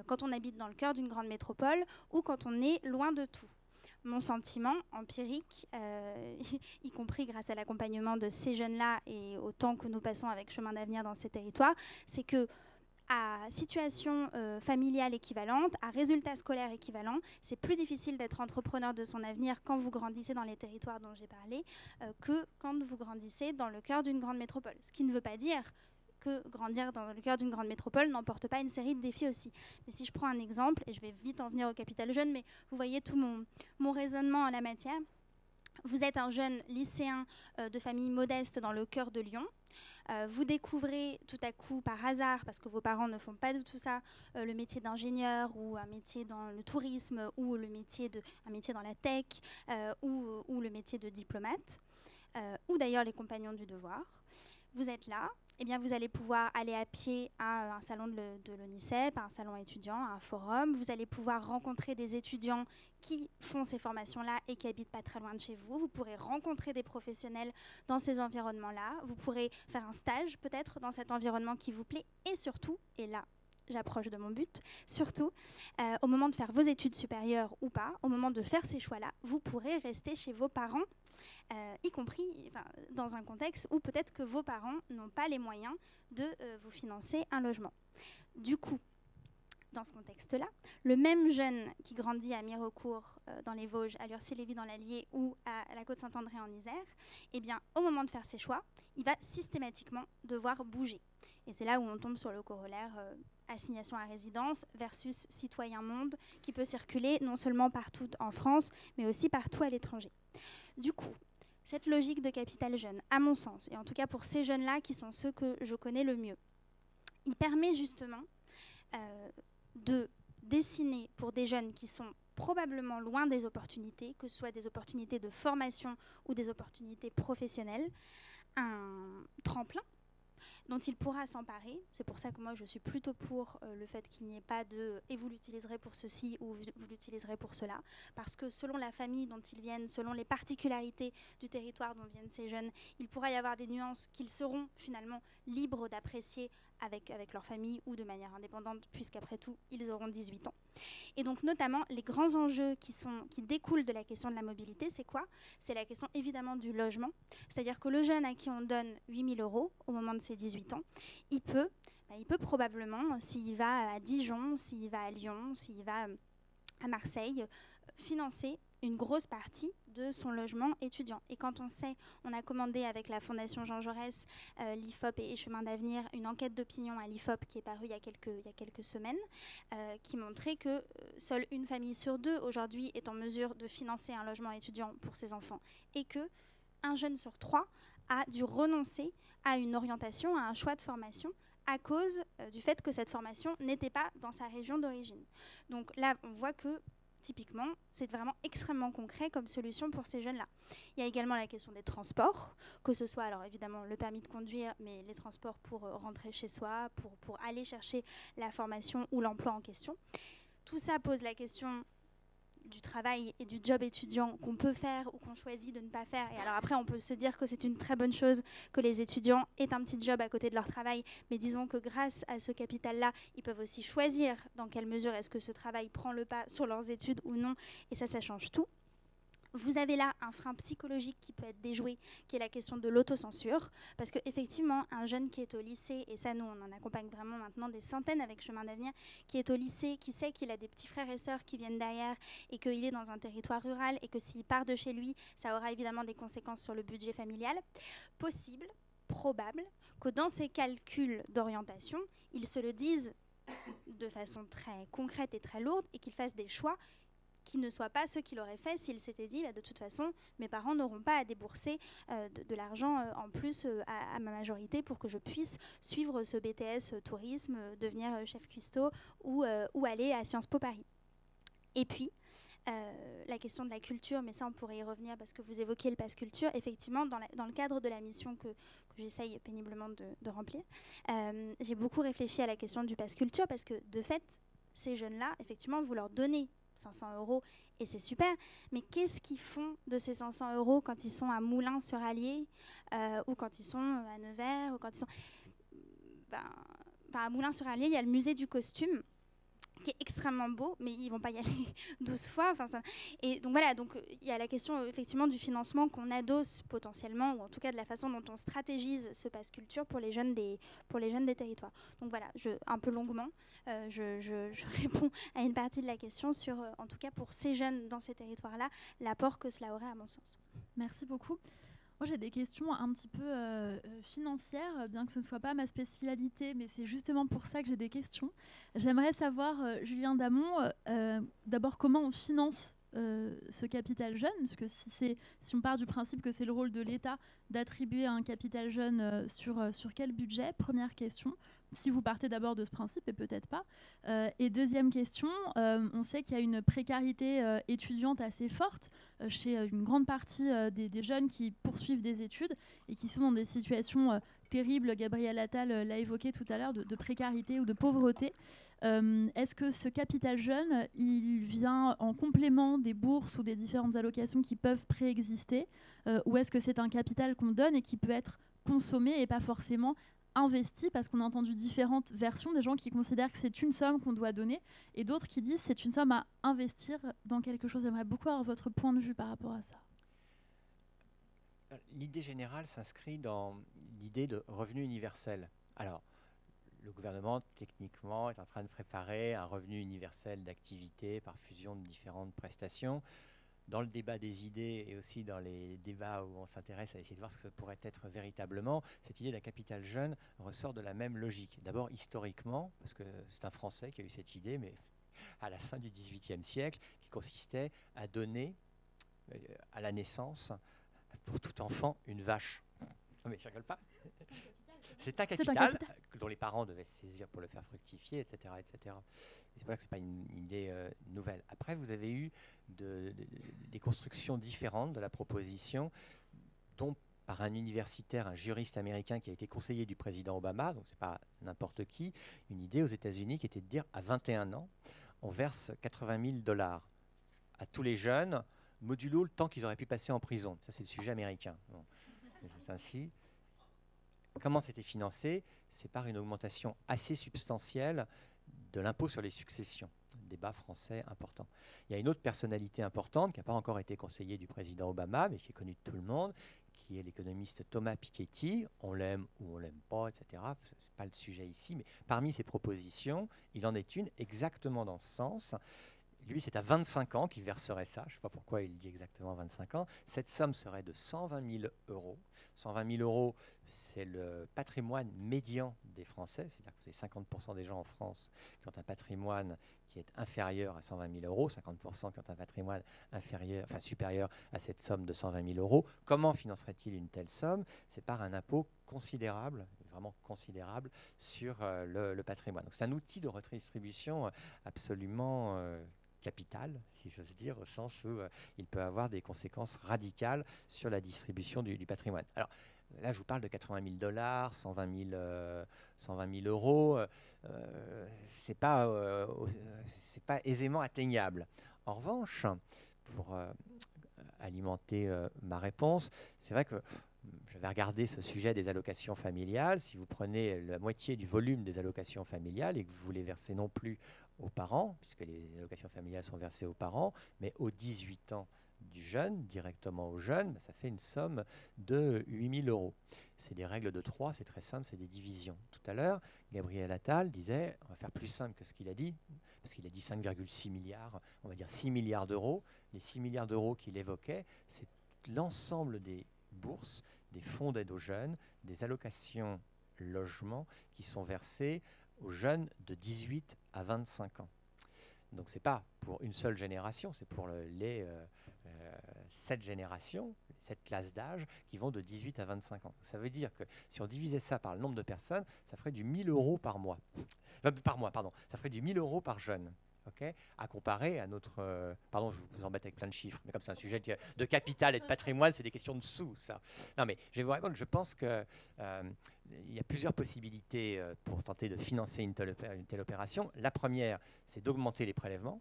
quand on habite dans le cœur d'une grande métropole ou quand on est loin de tout ? Mon sentiment empirique, y compris grâce à l'accompagnement de ces jeunes-là et au temps que nous passons avec Chemin d'avenir dans ces territoires, c'est que à situation familiale équivalente, à résultats scolaires équivalents, c'est plus difficile d'être entrepreneur de son avenir quand vous grandissez dans les territoires dont j'ai parlé que quand vous grandissez dans le cœur d'une grande métropole. Ce qui ne veut pas dire que grandir dans le cœur d'une grande métropole n'emporte pas une série de défis aussi. Mais si je prends un exemple, et je vais vite en venir au capital jeune, mais vous voyez tout mon raisonnement en la matière. Vous êtes un jeune lycéen de famille modeste dans le cœur de Lyon. Vous découvrez tout à coup, par hasard, parce que vos parents ne font pas du tout ça, le métier d'ingénieur ou un métier dans le tourisme ou un métier dans la tech ou le métier de diplomate, ou d'ailleurs les compagnons du devoir. Vous êtes là, eh bien vous allez pouvoir aller à pied à un salon de l'ONICEP, à un salon étudiant, à un forum. Vous allez pouvoir rencontrer des étudiants qui font ces formations-là et qui habitent pas très loin de chez vous. Vous pourrez rencontrer des professionnels dans ces environnements-là. Vous pourrez faire un stage peut-être dans cet environnement qui vous plaît. Et surtout, et là, j'approche de mon but, surtout, au moment de faire vos études supérieures ou pas, au moment de faire ces choix-là, vous pourrez rester chez vos parents, y compris dans un contexte où peut-être que vos parents n'ont pas les moyens de vous financer un logement. Du coup, dans ce contexte-là, le même jeune qui grandit à Mirecourt dans les Vosges, à Lurcy-Lévis dans l'Allier ou à la Côte-Saint-André en Isère, eh bien, au moment de faire ses choix, il va systématiquement devoir bouger. Et c'est là où on tombe sur le corollaire assignation à résidence versus citoyen monde qui peut circuler non seulement partout en France, mais aussi partout à l'étranger. Du coup, cette logique de capital jeune, à mon sens, et en tout cas pour ces jeunes-là qui sont ceux que je connais le mieux, il permet justement de dessiner pour des jeunes qui sont probablement loin des opportunités, que ce soit des opportunités de formation ou des opportunités professionnelles, un tremplin dont il pourra s'emparer. C'est pour ça que moi je suis plutôt pour le fait qu'il n'y ait pas de « et vous l'utiliserez pour ceci » ou « vous l'utiliserez pour cela », parce que selon la famille dont ils viennent, selon les particularités du territoire dont viennent ces jeunes, il pourra y avoir des nuances qu'ils seront finalement libres d'apprécier avec leur famille ou de manière indépendante, puisqu'après tout, ils auront 18 ans. Et donc, notamment, les grands enjeux qui découlent de la question de la mobilité, c'est quoi ? C'est la question, évidemment, du logement. C'est-à-dire que le jeune à qui on donne 8 000 € au moment de ses 18 ans, il peut probablement, s'il va à Dijon, s'il va à Lyon, s'il va à Marseille, financer une grosse partie de son logement étudiant. Et quand on sait, on a commandé avec la Fondation Jean Jaurès, l'IFOP et Chemin d'avenir, une enquête d'opinion à l'IFOP qui est parue il y a quelques semaines, qui montrait que seule une famille sur 2 aujourd'hui est en mesure de financer un logement étudiant pour ses enfants et que un jeune sur 3 a dû renoncer à une orientation, à un choix de formation à cause du fait que cette formation n'était pas dans sa région d'origine. Donc là, on voit que typiquement, c'est vraiment extrêmement concret comme solution pour ces jeunes-là. Il y a également la question des transports, que ce soit alors évidemment le permis de conduire, mais les transports pour rentrer chez soi, pour aller chercher la formation ou l'emploi en question. Tout ça pose la question du travail et du job étudiant qu'on peut faire ou qu'on choisit de ne pas faire. Et alors après, on peut se dire que c'est une très bonne chose que les étudiants aient un petit job à côté de leur travail, mais disons que grâce à ce capital-là, ils peuvent aussi choisir dans quelle mesure est-ce que ce travail prend le pas sur leurs études ou non, et ça change tout. Vous avez là un frein psychologique qui peut être déjoué, qui est la question de l'autocensure, parce qu'effectivement, un jeune qui est au lycée, et ça nous on en accompagne vraiment maintenant des centaines avec Chemin d'avenir, qui est au lycée, qui sait qu'il a des petits frères et sœurs qui viennent derrière, et qu'il est dans un territoire rural, et que s'il part de chez lui, ça aura évidemment des conséquences sur le budget familial, possible, probable, que dans ses calculs d'orientation, ils se le disent de façon très concrète et très lourde et qu'il fasse des choix qui ne soient pas ceux qu'il aurait fait s'il s'était dit de toute façon mes parents n'auront pas à débourser de l'argent en plus à ma majorité pour que je puisse suivre ce BTS tourisme, devenir chef cuistot ou aller à Sciences Po Paris. Et puis la question de la culture, mais ça on pourrait y revenir parce que vous évoquiez le pass culture. Effectivement, dans le cadre de la mission que j'essaye péniblement de remplir, j'ai beaucoup réfléchi à la question du pass culture parce que de fait, ces jeunes-là, effectivement, vous leur donnez 500 € et c'est super, mais qu'est-ce qu'ils font de ces 500 € quand ils sont à Moulins-sur-Allier ou quand ils sont à Nevers ou quand ils sont... à Moulins-sur-Allier, il y a le musée du costume qui est extrêmement beau, mais ils ne vont pas y aller 12 fois. Et donc voilà, il y a la question effectivement du financement qu'on adosse potentiellement, ou en tout cas de la façon dont on stratégise ce pass culture pour les jeunes des territoires. Donc voilà, un peu longuement, je réponds à une partie de la question sur, en tout cas pour ces jeunes dans ces territoires-là, l'apport que cela aurait à mon sens. Merci beaucoup. Moi, j'ai des questions un petit peu financières, bien que ce ne soit pas ma spécialité, mais c'est justement pour ça que j'ai des questions. J'aimerais savoir, Julien Damon, d'abord comment on finance ce capital jeune, parce que si on part du principe que c'est le rôle de l'État d'attribuer un capital jeune sur quel budget? Première question. Si vous partez d'abord de ce principe, et peut-être pas. Et deuxième question, on sait qu'il y a une précarité étudiante assez forte chez une grande partie des jeunes qui poursuivent des études et qui sont dans des situations terribles. Gabriel Attal l'a évoqué tout à l'heure, de précarité ou de pauvreté. Est-ce que ce capital jeune, il vient en complément des bourses ou des différentes allocations qui peuvent préexister, ou est-ce que c'est un capital qu'on donne et qui peut être consommé et pas forcément investi, parce qu'on a entendu différentes versions, des gens qui considèrent que c'est une somme qu'on doit donner et d'autres qui disent que c'est une somme à investir dans quelque chose. J'aimerais beaucoup avoir votre point de vue par rapport à ça. L'idée générale s'inscrit dans l'idée de revenu universel. Alors, le gouvernement, techniquement, est en train de préparer un revenu universel d'activité par fusion de différentes prestations. Dans le débat des idées et aussi dans les débats où on s'intéresse à essayer de voir ce que ça pourrait être véritablement, cette idée d'un capital jeune ressort de la même logique. D'abord historiquement, parce que c'est un Français qui a eu cette idée, mais à la fin du XVIIIe siècle, qui consistait à donner à la naissance, pour tout enfant, une vache. Non mais je rigole pas. C'est un capital dont les parents devaient se saisir pour le faire fructifier, etc. etc. C'est pour ça que ce n'est pas une idée nouvelle. Après, vous avez eu des constructions différentes de la proposition, dont par un universitaire, un juriste américain qui a été conseiller du président Obama, donc ce n'est pas n'importe qui, une idée aux États-Unis qui était de dire à 21 ans, on verse 80 000 $ à tous les jeunes, modulo le temps qu'ils auraient pu passer en prison. Ça, c'est le sujet américain. Bon. C'est ainsi. Comment c'était financé? C'est par une augmentation assez substantielle de l'impôt sur les successions. Débat français important. Il y a une autre personnalité importante qui n'a pas encore été conseiller du président Obama, mais qui est connue de tout le monde, qui est l'économiste Thomas Piketty. On l'aime ou on l'aime pas, etc. Ce n'est pas le sujet ici, mais parmi ses propositions, il en est une exactement dans ce sens. Lui, c'est à 25 ans qu'il verserait ça. Je ne sais pas pourquoi il dit exactement 25 ans. Cette somme serait de 120 000 €. 120 000 €, c'est le patrimoine médian des Français. C'est-à-dire que c'est 50% des gens en France qui ont un patrimoine qui est inférieur à 120 000 €, 50% qui ont un patrimoine supérieur à cette somme de 120 000 €. Comment financerait-il une telle somme? C'est par un impôt considérable, vraiment considérable, sur le patrimoine. Donc c'est un outil de redistribution absolument capital, si j'ose dire, au sens où il peut avoir des conséquences radicales sur la distribution du patrimoine. Alors là, je vous parle de 80 000 $, 120 000 €. C'est pas aisément atteignable. En revanche, pour alimenter ma réponse, c'est vrai que j'avais regardé ce sujet des allocations familiales. Si vous prenez la moitié du volume des allocations familiales et que vous les versez non plus aux parents, puisque les allocations familiales sont versées aux parents, mais aux 18 ans du jeune, directement au jeune, ça fait une somme de 8 000 €. C'est des règles de 3, c'est très simple, c'est des divisions. Tout à l'heure, Gabriel Attal disait, on va faire plus simple que ce qu'il a dit, parce qu'il a dit 5,6 milliards, on va dire 6 milliards d'euros. Les 6 milliards d'euros qu'il évoquait, c'est l'ensemble des bourses, des fonds d'aide aux jeunes, des allocations logement qui sont versées aux jeunes de 18 à 25 ans. Donc ce n'est pas pour une seule génération, c'est pour les 7 générations, 7 classes d'âge qui vont de 18 à 25 ans. Ça veut dire que si on divisait ça par le nombre de personnes, ça ferait du 1 000 € par mois. Par mois, pardon. Ça ferait du 1 000 € par jeune. Okay, à comparer à notre... pardon, je vous embête avec plein de chiffres, mais comme c'est un sujet de capital et de patrimoine, c'est des questions de sous, ça. Non, mais je vais vous répondre, je pense qu'il y a plusieurs possibilités pour tenter de financer une telle opération. La première, c'est d'augmenter les prélèvements,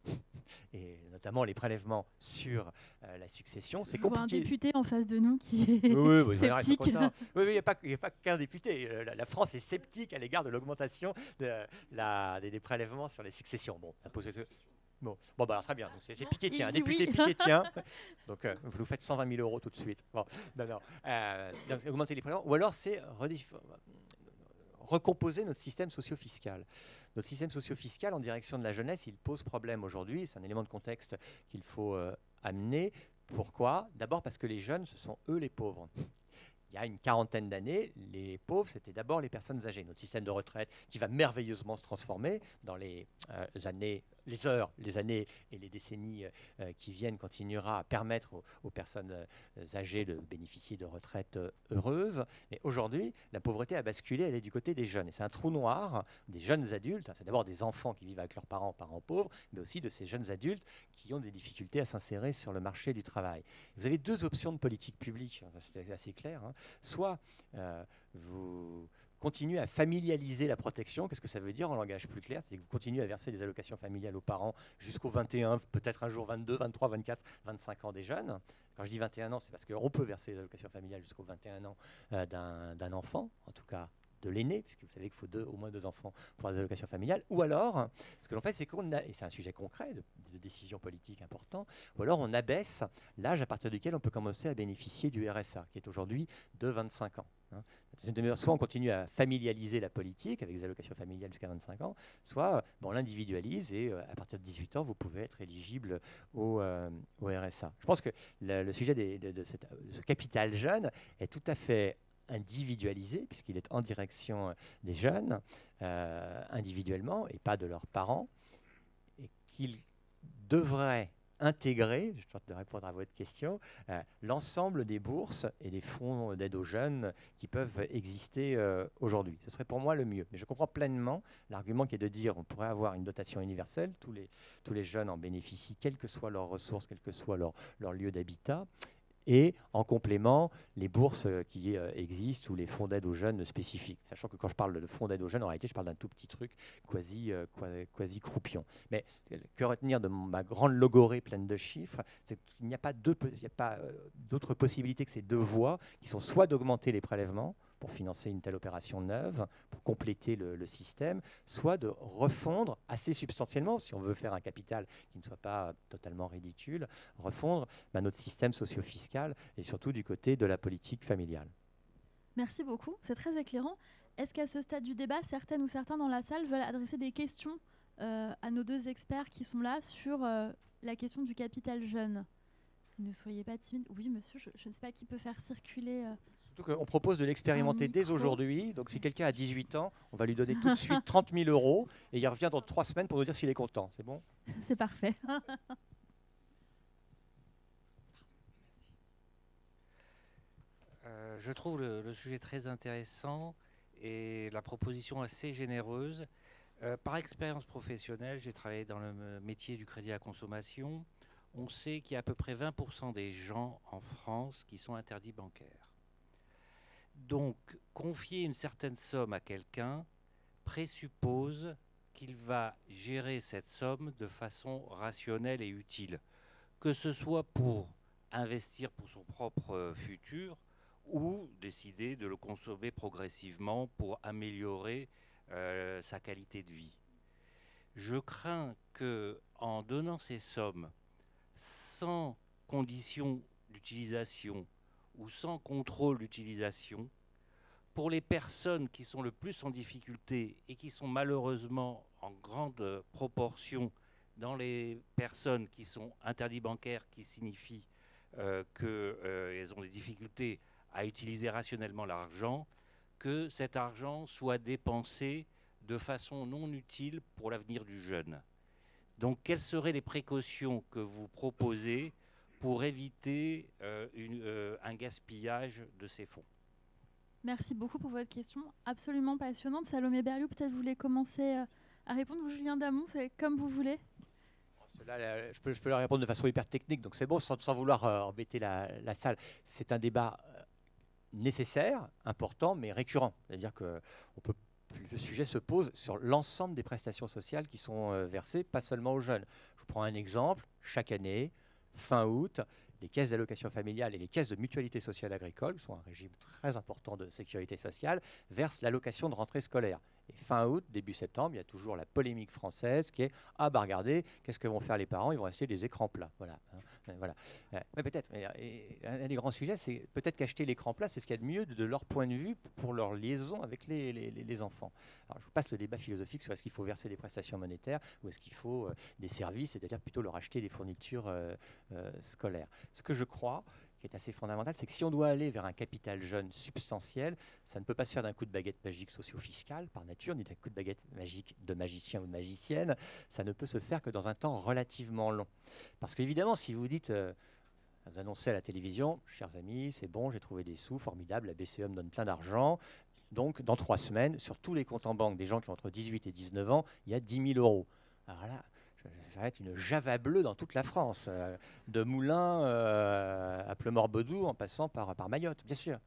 et notamment les prélèvements sur la succession. C'est compliqué. Je vois un député en face de nous qui est sceptique. Oui, il n'y a pas qu'un député. La France est sceptique à l'égard de l'augmentation des prélèvements sur les successions. Bon, Bon, bah, très bien. C'est Piketty, un député Piketty. Donc, vous faites 120 000 € tout de suite. Bon, non. Donc, augmenter les prélèvements. Ou alors, c'est recomposer notre système socio-fiscal. Notre système socio-fiscal en direction de la jeunesse, il pose problème aujourd'hui. C'est un élément de contexte qu'il faut amener. Pourquoi ? D'abord parce que les jeunes, ce sont eux les pauvres. Il y a une quarantaine d'années, les pauvres, c'était d'abord les personnes âgées. Notre système de retraite qui va merveilleusement se transformer dans les années et les décennies qui viennent continuera à permettre aux personnes âgées de bénéficier de retraites heureuses. Mais aujourd'hui, la pauvreté a basculé, elle est du côté des jeunes. Et c'est un trou noir des jeunes adultes. C'est d'abord des enfants qui vivent avec leurs parents pauvres, mais aussi de ces jeunes adultes qui ont des difficultés à s'insérer sur le marché du travail. Vous avez deux options de politique publique, c'est assez clair. Soit vous continuez à familialiser la protection. Qu'est-ce que ça veut dire en langage plus clair? C'est que vous continuez à verser des allocations familiales aux parents jusqu'au 21, peut-être un jour 22, 23, 24, 25 ans des jeunes. Quand je dis 21 ans, c'est parce qu'on peut verser des allocations familiales jusqu'au 21 ans d'un enfant, en tout cas de l'aîné, puisque vous savez qu'il faut au moins 2 enfants pour les allocations familiales. Ou alors, ce que l'on fait, c'est qu'on a, et c'est un sujet concret de décision politique important, ou alors on abaisse l'âge à partir duquel on peut commencer à bénéficier du RSA, qui est aujourd'hui de 25 ans. Soit on continue à familialiser la politique avec des allocations familiales jusqu'à 25 ans, soit on l'individualise et à partir de 18 ans, vous pouvez être éligible au RSA. Je pense que le sujet de ce capital jeune est tout à fait individualisé, puisqu'il est en direction des jeunes, individuellement, et pas de leurs parents, et qu'il devrait intégrer, je tente de répondre à votre question, l'ensemble des bourses et des fonds d'aide aux jeunes qui peuvent exister aujourd'hui. Ce serait pour moi le mieux. Mais je comprends pleinement l'argument qui est de dire on pourrait avoir une dotation universelle, tous les jeunes en bénéficient, quelles que soient leurs ressources, quel que soit leur lieu d'habitat. Et en complément, les bourses qui existent ou les fonds d'aide aux jeunes spécifiques. Sachant que quand je parle de fonds d'aide aux jeunes, en réalité, je parle d'un tout petit truc quasi croupion. Mais que retenir de ma grande logorée pleine de chiffres, c'est qu'il n'y a pas d'autre possibilité que ces deux voies qui sont soit d'augmenter les prélèvements pour financer une telle opération neuve, pour compléter le système, soit de refondre assez substantiellement, si on veut faire un capital qui ne soit pas totalement ridicule, refondre notre système socio-fiscal et surtout du côté de la politique familiale. Merci beaucoup, c'est très éclairant. Est-ce qu'à ce stade du débat, certaines ou certains dans la salle veulent adresser des questions à nos deux experts qui sont là sur la question du capital jeune? Ne soyez pas timide. Oui, monsieur, je ne sais pas qui peut faire circuler... On propose de l'expérimenter dès aujourd'hui. Donc, si quelqu'un a 18 ans, on va lui donner tout de suite 30 000 € et il revient dans 3 semaines pour nous dire s'il est content. C'est bon? C'est parfait. Je trouve le sujet très intéressant et la proposition assez généreuse. Par expérience professionnelle, j'ai travaillé dans le métier du crédit à la consommation. On sait qu'il y a à peu près 20% des gens en France qui sont interdits bancaires. Donc, confier une certaine somme à quelqu'un présuppose qu'il va gérer cette somme de façon rationnelle et utile, que ce soit pour investir pour son propre futur ou décider de le consommer progressivement pour améliorer sa qualité de vie. Je crains qu'en donnant ces sommes sans condition d'utilisation ou sans contrôle d'utilisation, pour les personnes qui sont le plus en difficulté et qui sont malheureusement en grande proportion dans les personnes qui sont interdits bancaires, qui signifie qu'elles ont des difficultés à utiliser rationnellement l'argent, que cet argent soit dépensé de façon non utile pour l'avenir du jeune. Donc, quelles seraient les précautions que vous proposez pour éviter un gaspillage de ces fonds? Merci beaucoup pour votre question, absolument passionnante. Salomé Berliou, peut-être vous voulez commencer à répondre, ou Julien Damon, c'est comme vous voulez. Je peux leur répondre de façon hyper technique, donc c'est bon, sans vouloir embêter la salle. C'est un débat nécessaire, important, mais récurrent. C'est-à-dire que le sujet se pose sur l'ensemble des prestations sociales qui sont versées, pas seulement aux jeunes. Je vous prends un exemple. Chaque année, fin août, les caisses d'allocation familiale et les caisses de mutualité sociale agricole, qui sont un régime très important de sécurité sociale, versent l'allocation de rentrée scolaire. Et fin août, début septembre, il y a toujours la polémique française qui est « Ah bah regardez, qu'est-ce que vont faire les parents? Ils vont acheter des écrans plats. » Voilà. Voilà. Mais peut-être, un des grands sujets, c'est peut-être qu'acheter l'écran plat, c'est ce qu'il y a de mieux de leur point de vue pour leur liaison avec les enfants. Alors, je vous passe le débat philosophique sur est-ce qu'il faut verser des prestations monétaires ou est-ce qu'il faut des services, c'est-à-dire plutôt leur acheter des fournitures scolaires. Ce que je crois, qui est assez fondamental, c'est que si on doit aller vers un capital jeune substantiel, ça ne peut pas se faire d'un coup de baguette magique socio-fiscal par nature, ni d'un coup de baguette magique de magicien ou de magicienne. Ça ne peut se faire que dans un temps relativement long. Parce qu'évidemment, si vous dites, vous annoncez à la télévision, chers amis, c'est bon, j'ai trouvé des sous, formidable, la BCE me donne plein d'argent. Donc, dans 3 semaines, sur tous les comptes en banque des gens qui ont entre 18 et 19 ans, il y a 10 000 euros. Alors là, ça va être une Java bleue dans toute la France, de Moulins à Pleumort-Bodou en passant par Mayotte, bien sûr.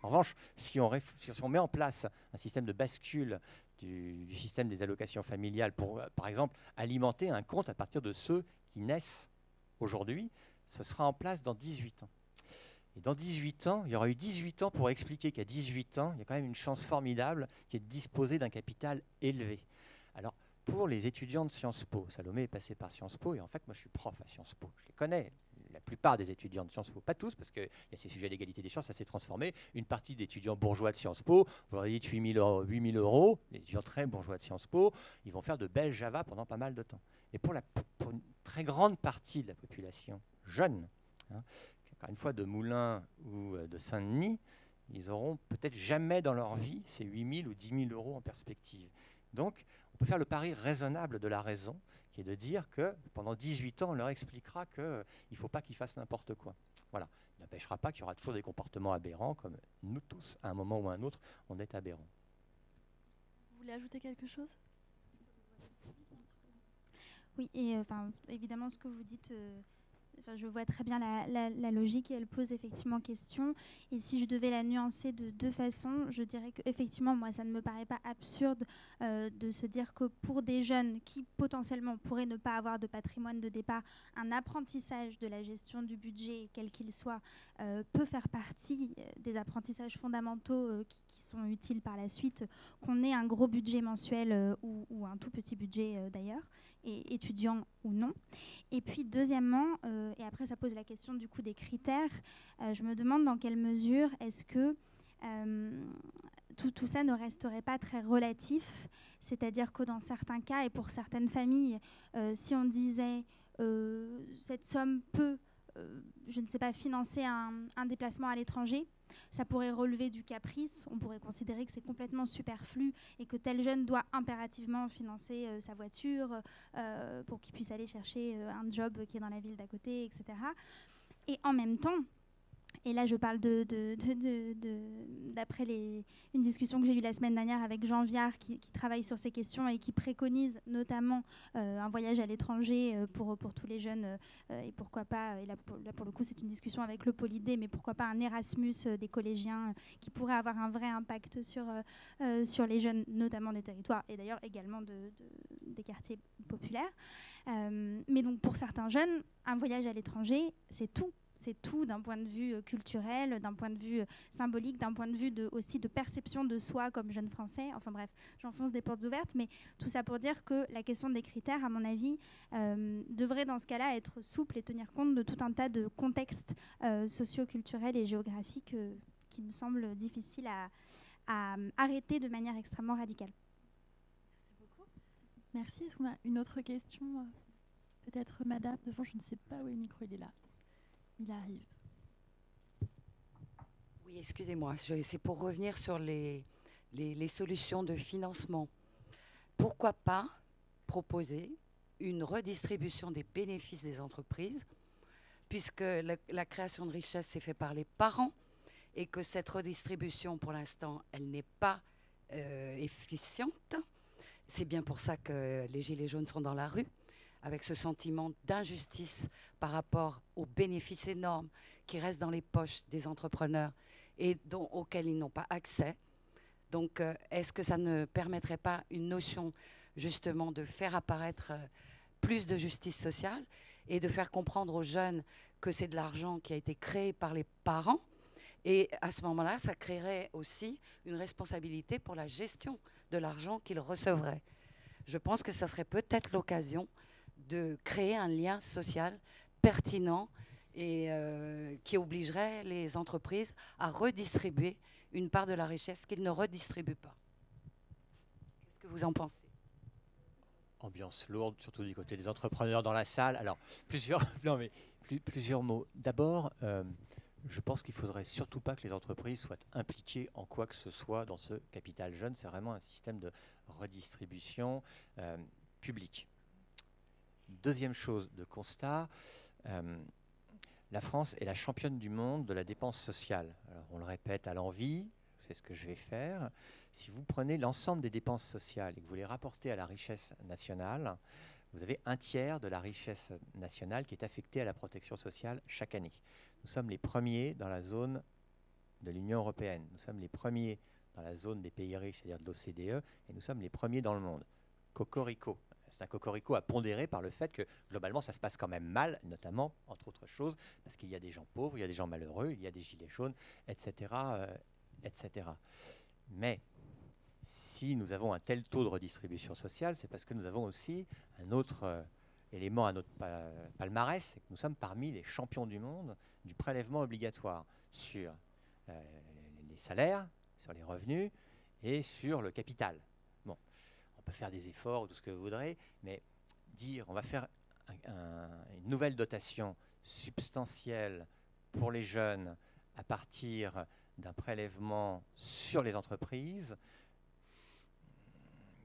En revanche, si on met en place un système de bascule du système des allocations familiales pour, par exemple, alimenter un compte à partir de ceux qui naissent aujourd'hui, ce sera en place dans 18 ans. Et dans 18 ans, il y aura eu 18 ans pour expliquer qu'à 18 ans, il y a quand même une chance formidable qui est de disposer d'un capital élevé. Alors, pour les étudiants de Sciences Po, Salomé est passé par Sciences Po, et en fait, moi, je suis prof à Sciences Po. Je les connais, la plupart des étudiants de Sciences Po, pas tous, parce qu'il y a ces sujets d'égalité des chances, ça s'est transformé. Une partie d'étudiants bourgeois de Sciences Po, vous leur dites 8 000 euros, les étudiants très bourgeois de Sciences Po, ils vont faire de belles Java pendant pas mal de temps. Et pour une très grande partie de la population jeune, encore une fois de Moulins ou de Saint-Denis, ils auront peut-être jamais dans leur vie ces 8 000 ou 10 000 euros en perspective. Donc, on peut faire le pari raisonnable de la raison, qui est de dire que pendant 18 ans, on leur expliquera qu'il ne faut pas qu'ils fassent n'importe quoi. Voilà. Il n'empêchera pas qu'il y aura toujours des comportements aberrants, comme nous tous, à un moment ou à un autre, on est aberrants. Vous voulez ajouter quelque chose? Oui, et évidemment, ce que vous dites, je vois très bien la logique et elle pose effectivement question. Et si je devais la nuancer de 2 façons, je dirais qu'effectivement, moi, ça ne me paraît pas absurde de se dire que pour des jeunes qui potentiellement pourraient ne pas avoir de patrimoine de départ, un apprentissage de la gestion du budget, quel qu'il soit, peut faire partie des apprentissages fondamentaux qui sont utiles par la suite, qu'on ait un gros budget mensuel ou un tout petit budget d'ailleurs, et étudiant ou non. Et puis deuxièmement, et après ça pose la question du coup des critères, je me demande dans quelle mesure est-ce que tout ça ne resterait pas très relatif, c'est-à-dire que dans certains cas et pour certaines familles, si on disait cette somme peut, je ne sais pas, financer un déplacement à l'étranger, ça pourrait relever du caprice, on pourrait considérer que c'est complètement superflu et que tel jeune doit impérativement financer sa voiture pour qu'il puisse aller chercher un job qui est dans la ville d'à côté, etc. Et en même temps, et là je parle d'après une discussion que j'ai eue la semaine dernière avec Jean Viard qui travaille sur ces questions et qui préconise notamment un voyage à l'étranger pour tous les jeunes et pourquoi pas, et là pour le coup c'est une discussion avec le Polydé, mais pourquoi pas un Erasmus des collégiens qui pourrait avoir un vrai impact sur les jeunes, notamment des territoires et d'ailleurs également des quartiers populaires. Mais donc pour certains jeunes, un voyage à l'étranger, c'est tout. C'est tout d'un point de vue culturel, d'un point de vue symbolique, d'un point de vue aussi de perception de soi comme jeune Français. Enfin bref, j'enfonce des portes ouvertes, mais tout ça pour dire que la question des critères, à mon avis, devrait dans ce cas-là être souple et tenir compte de tout un tas de contextes socio-culturels et géographiques qui me semblent difficiles à arrêter de manière extrêmement radicale. Merci beaucoup. Merci. Est-ce qu'on a une autre question? Peut-être madame devant, je ne sais pas où est le micro, il est là. Il arrive. Oui, excusez-moi, c'est pour revenir sur les solutions de financement. pourquoi pas proposer une redistribution des bénéfices des entreprises, puisque la création de richesse s'est faite par les parents et que cette redistribution, pour l'instant, elle n'est pas efficiente. C'est bien pour ça que les Gilets jaunes sont dans la rue, avec ce sentiment d'injustice par rapport aux bénéfices énormes qui restent dans les poches des entrepreneurs et auxquels ils n'ont pas accès. Donc, est-ce que ça ne permettrait pas une notion, justement, de faire apparaître plus de justice sociale et de faire comprendre aux jeunes que c'est de l'argent qui a été créé par les parents? Et à ce moment-là, ça créerait aussi une responsabilité pour la gestion de l'argent qu'ils recevraient. Je pense que ça serait peut-être l'occasion de créer un lien social pertinent et qui obligerait les entreprises à redistribuer une part de la richesse qu'ils ne redistribuent pas. Qu'est-ce que vous en pensez? Ambiance lourde, surtout du côté des entrepreneurs dans la salle. Alors, plusieurs mots. D'abord, je pense qu'il ne faudrait surtout pas que les entreprises soient impliquées en quoi que ce soit dans ce capital jeune. C'est vraiment un système de redistribution publique. Deuxième chose de constat, la France est la championne du monde de la dépense sociale. Alors, on le répète à l'envi, c'est ce que je vais faire. Si vous prenez l'ensemble des dépenses sociales et que vous les rapportez à la richesse nationale, vous avez un tiers de la richesse nationale qui est affectée à la protection sociale chaque année. Nous sommes les premiers dans la zone de l'Union européenne. Nous sommes les premiers dans la zone des pays riches, c'est-à-dire de l'OCDE, et nous sommes les premiers dans le monde. Cocorico. C'est un cocorico à pondérer par le fait que, globalement, ça se passe quand même mal, notamment, entre autres choses, parce qu'il y a des gens pauvres, il y a des gens malheureux, il y a des gilets jaunes, etc. etc. Mais si nous avons un tel taux de redistribution sociale, c'est parce que nous avons aussi un autre élément à notre palmarès, c'est que nous sommes parmi les champions du monde du prélèvement obligatoire sur les salaires, sur les revenus et sur le capital. Bon, on peut faire des efforts ou tout ce que vous voudrez, mais dire on va faire une nouvelle dotation substantielle pour les jeunes à partir d'un prélèvement sur les entreprises,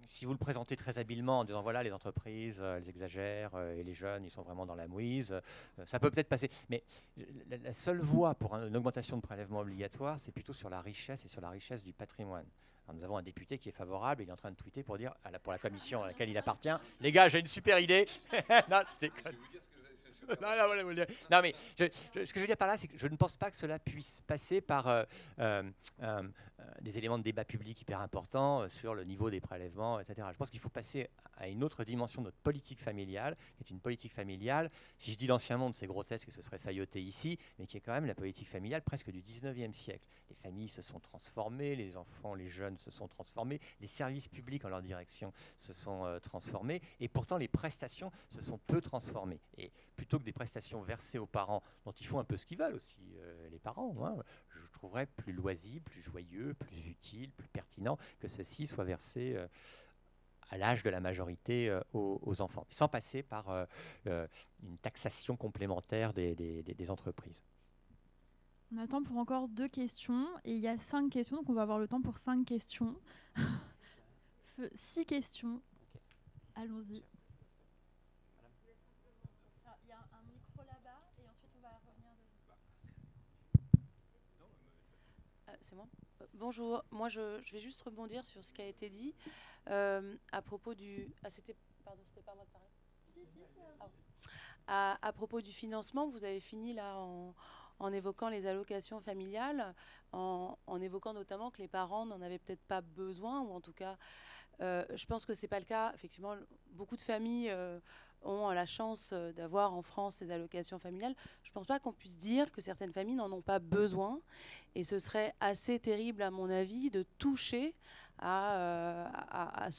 si vous le présentez très habilement en disant voilà les entreprises elles exagèrent et les jeunes ils sont vraiment dans la mouise, ça peut peut-être passer. Mais la seule voie pour une augmentation de prélèvement obligatoire, c'est plutôt sur la richesse et sur la richesse du patrimoine. Alors, nous avons un député qui est favorable, il est en train de tweeter pour dire pour la commission à laquelle il appartient, les gars j'ai une super idée. Non, je déconne. Non, mais ce que je veux dire par là, c'est que je ne pense pas que cela puisse passer par des éléments de débat public hyper importants sur le niveau des prélèvements, etc. Je pense qu'il faut passer à une autre dimension de notre politique familiale, qui est une politique familiale, si je dis l'ancien monde, c'est grotesque et ce serait failloté ici, mais qui est quand même la politique familiale presque du 19e siècle. Les familles se sont transformées, les enfants, les jeunes se sont transformés, les services publics en leur direction se sont transformés, et pourtant les prestations se sont peu transformées. Et plutôt que des prestations versées aux parents, dont ils font un peu ce qu'ils veulent aussi, les parents, hein, je trouverais plus loisible, plus joyeux, plus utile, plus pertinent que ceci soit versé à l'âge de la majorité aux enfants, sans passer par une taxation complémentaire des entreprises. On a le temps pour encore 2 questions, et il y a 5 questions, donc on va avoir le temps pour 5 questions. 6 questions. Okay. Allons-y. Il y a un micro là-bas, et ensuite on va revenir de... C'est moi. Bonjour, moi je vais juste rebondir sur ce qui a été dit à propos du... Pardon, c'était pas à moi de parler. À propos du financement, vous avez fini là en évoquant les allocations familiales, en évoquant notamment que les parents n'en avaient peut-être pas besoin, ou en tout cas, je pense que ce n'est pas le cas. Effectivement, beaucoup de familles ont la chance d'avoir en France ces allocations familiales. Je ne pense pas qu'on puisse dire que certaines familles n'en ont pas besoin, et ce serait assez terrible, à mon avis, de toucher à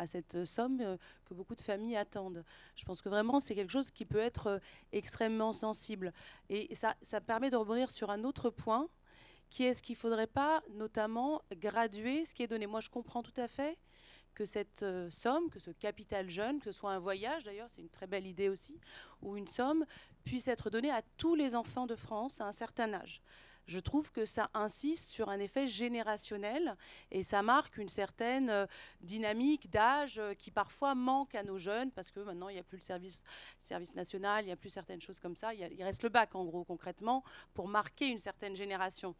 cette somme que beaucoup de familles attendent. Je pense que vraiment c'est quelque chose qui peut être extrêmement sensible. Et ça permet de rebondir sur un autre point, qui est ce qu'il ne faudrait pas notamment graduer ce qui est donné. Moi je comprends tout à fait que cette somme, que ce capital jeune, que ce soit un voyage d'ailleurs, c'est une très belle idée aussi, ou une somme, puisse être donnée à tous les enfants de France à un certain âge. je trouve que ça insiste sur un effet générationnel et ça marque une certaine dynamique d'âge qui parfois manque à nos jeunes parce que maintenant il n'y a plus le service national, il n'y a plus certaines choses comme ça. Il reste le bac en gros concrètement pour marquer une certaine génération.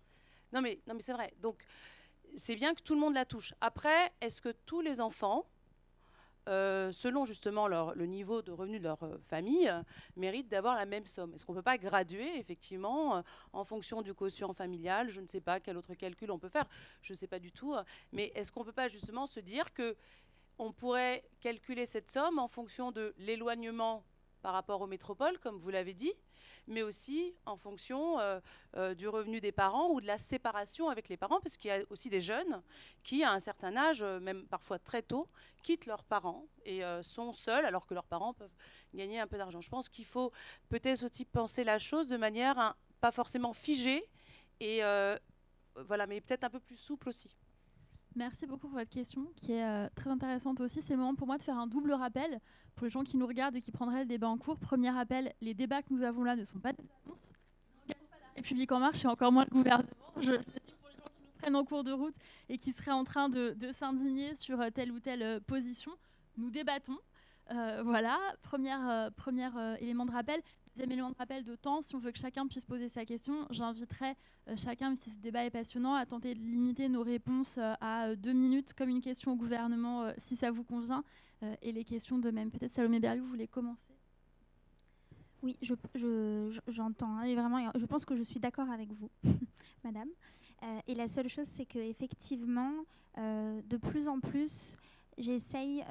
Non mais c'est vrai. Donc c'est bien que tout le monde la touche. Après, est-ce que tous les enfants, selon justement le niveau de revenu de leur famille, méritent d'avoir la même somme? Est-ce qu'on ne peut pas graduer effectivement en fonction du quotient familial? Je ne sais pas quel autre calcul on peut faire, je ne sais pas du tout. Mais est-ce qu'on ne peut pas justement se dire qu'on pourrait calculer cette somme en fonction de l'éloignement par rapport aux métropoles, comme vous l'avez dit, mais aussi en fonction du revenu des parents ou de la séparation avec les parents, parce qu'il y a aussi des jeunes qui, à un certain âge, même parfois très tôt, quittent leurs parents et sont seuls, alors que leurs parents peuvent gagner un peu d'argent. Je pense qu'il faut peut-être aussi penser la chose de manière pas forcément figée, et voilà, mais peut-être un peu plus souple aussi. Merci beaucoup pour votre question, qui est très intéressante aussi. C'est le moment pour moi de faire un double rappel pour les gens qui nous regardent et qui prendraient le débat en cours. Premier rappel, les débats que nous avons là ne sont pas des annonces. Ne regardons pas la République En Marche et encore moins le gouvernement. Je le dis pour les gens qui nous prennent en cours de route et qui seraient en train de s'indigner sur telle ou telle position. Nous débattons. Voilà, premier élément de rappel. Deuxième élément de rappel de temps, si on veut que chacun puisse poser sa question, j'inviterai chacun, si ce débat est passionnant, à tenter de limiter nos réponses à 2 minutes, comme une question au gouvernement, si ça vous convient, et les questions de même. Peut-être Salomé Berliou, vous voulez commencer? Oui, j'entends, hein, et vraiment, je pense que je suis d'accord avec vous, madame. Et la seule chose, c'est qu'effectivement, de plus en plus, j'essaye,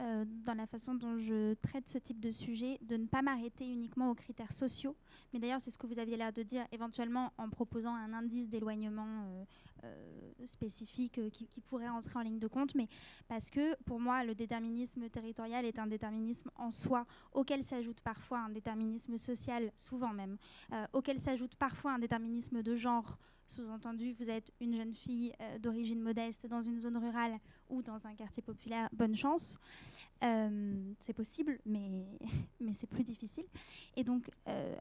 dans la façon dont je traite ce type de sujet, de ne pas m'arrêter uniquement aux critères sociaux. Mais d'ailleurs, c'est ce que vous aviez l'air de dire, éventuellement en proposant un indice d'éloignement spécifique qui pourrait entrer en ligne de compte. Mais parce que, pour moi, le déterminisme territorial est un déterminisme en soi, auquel s'ajoute parfois un déterminisme social, souvent même, auquel s'ajoute parfois un déterminisme de genre. Sous-entendu, vous êtes une jeune fille d'origine modeste dans une zone rurale ou dans un quartier populaire, bonne chance. C'est possible, mais c'est plus difficile. Et donc,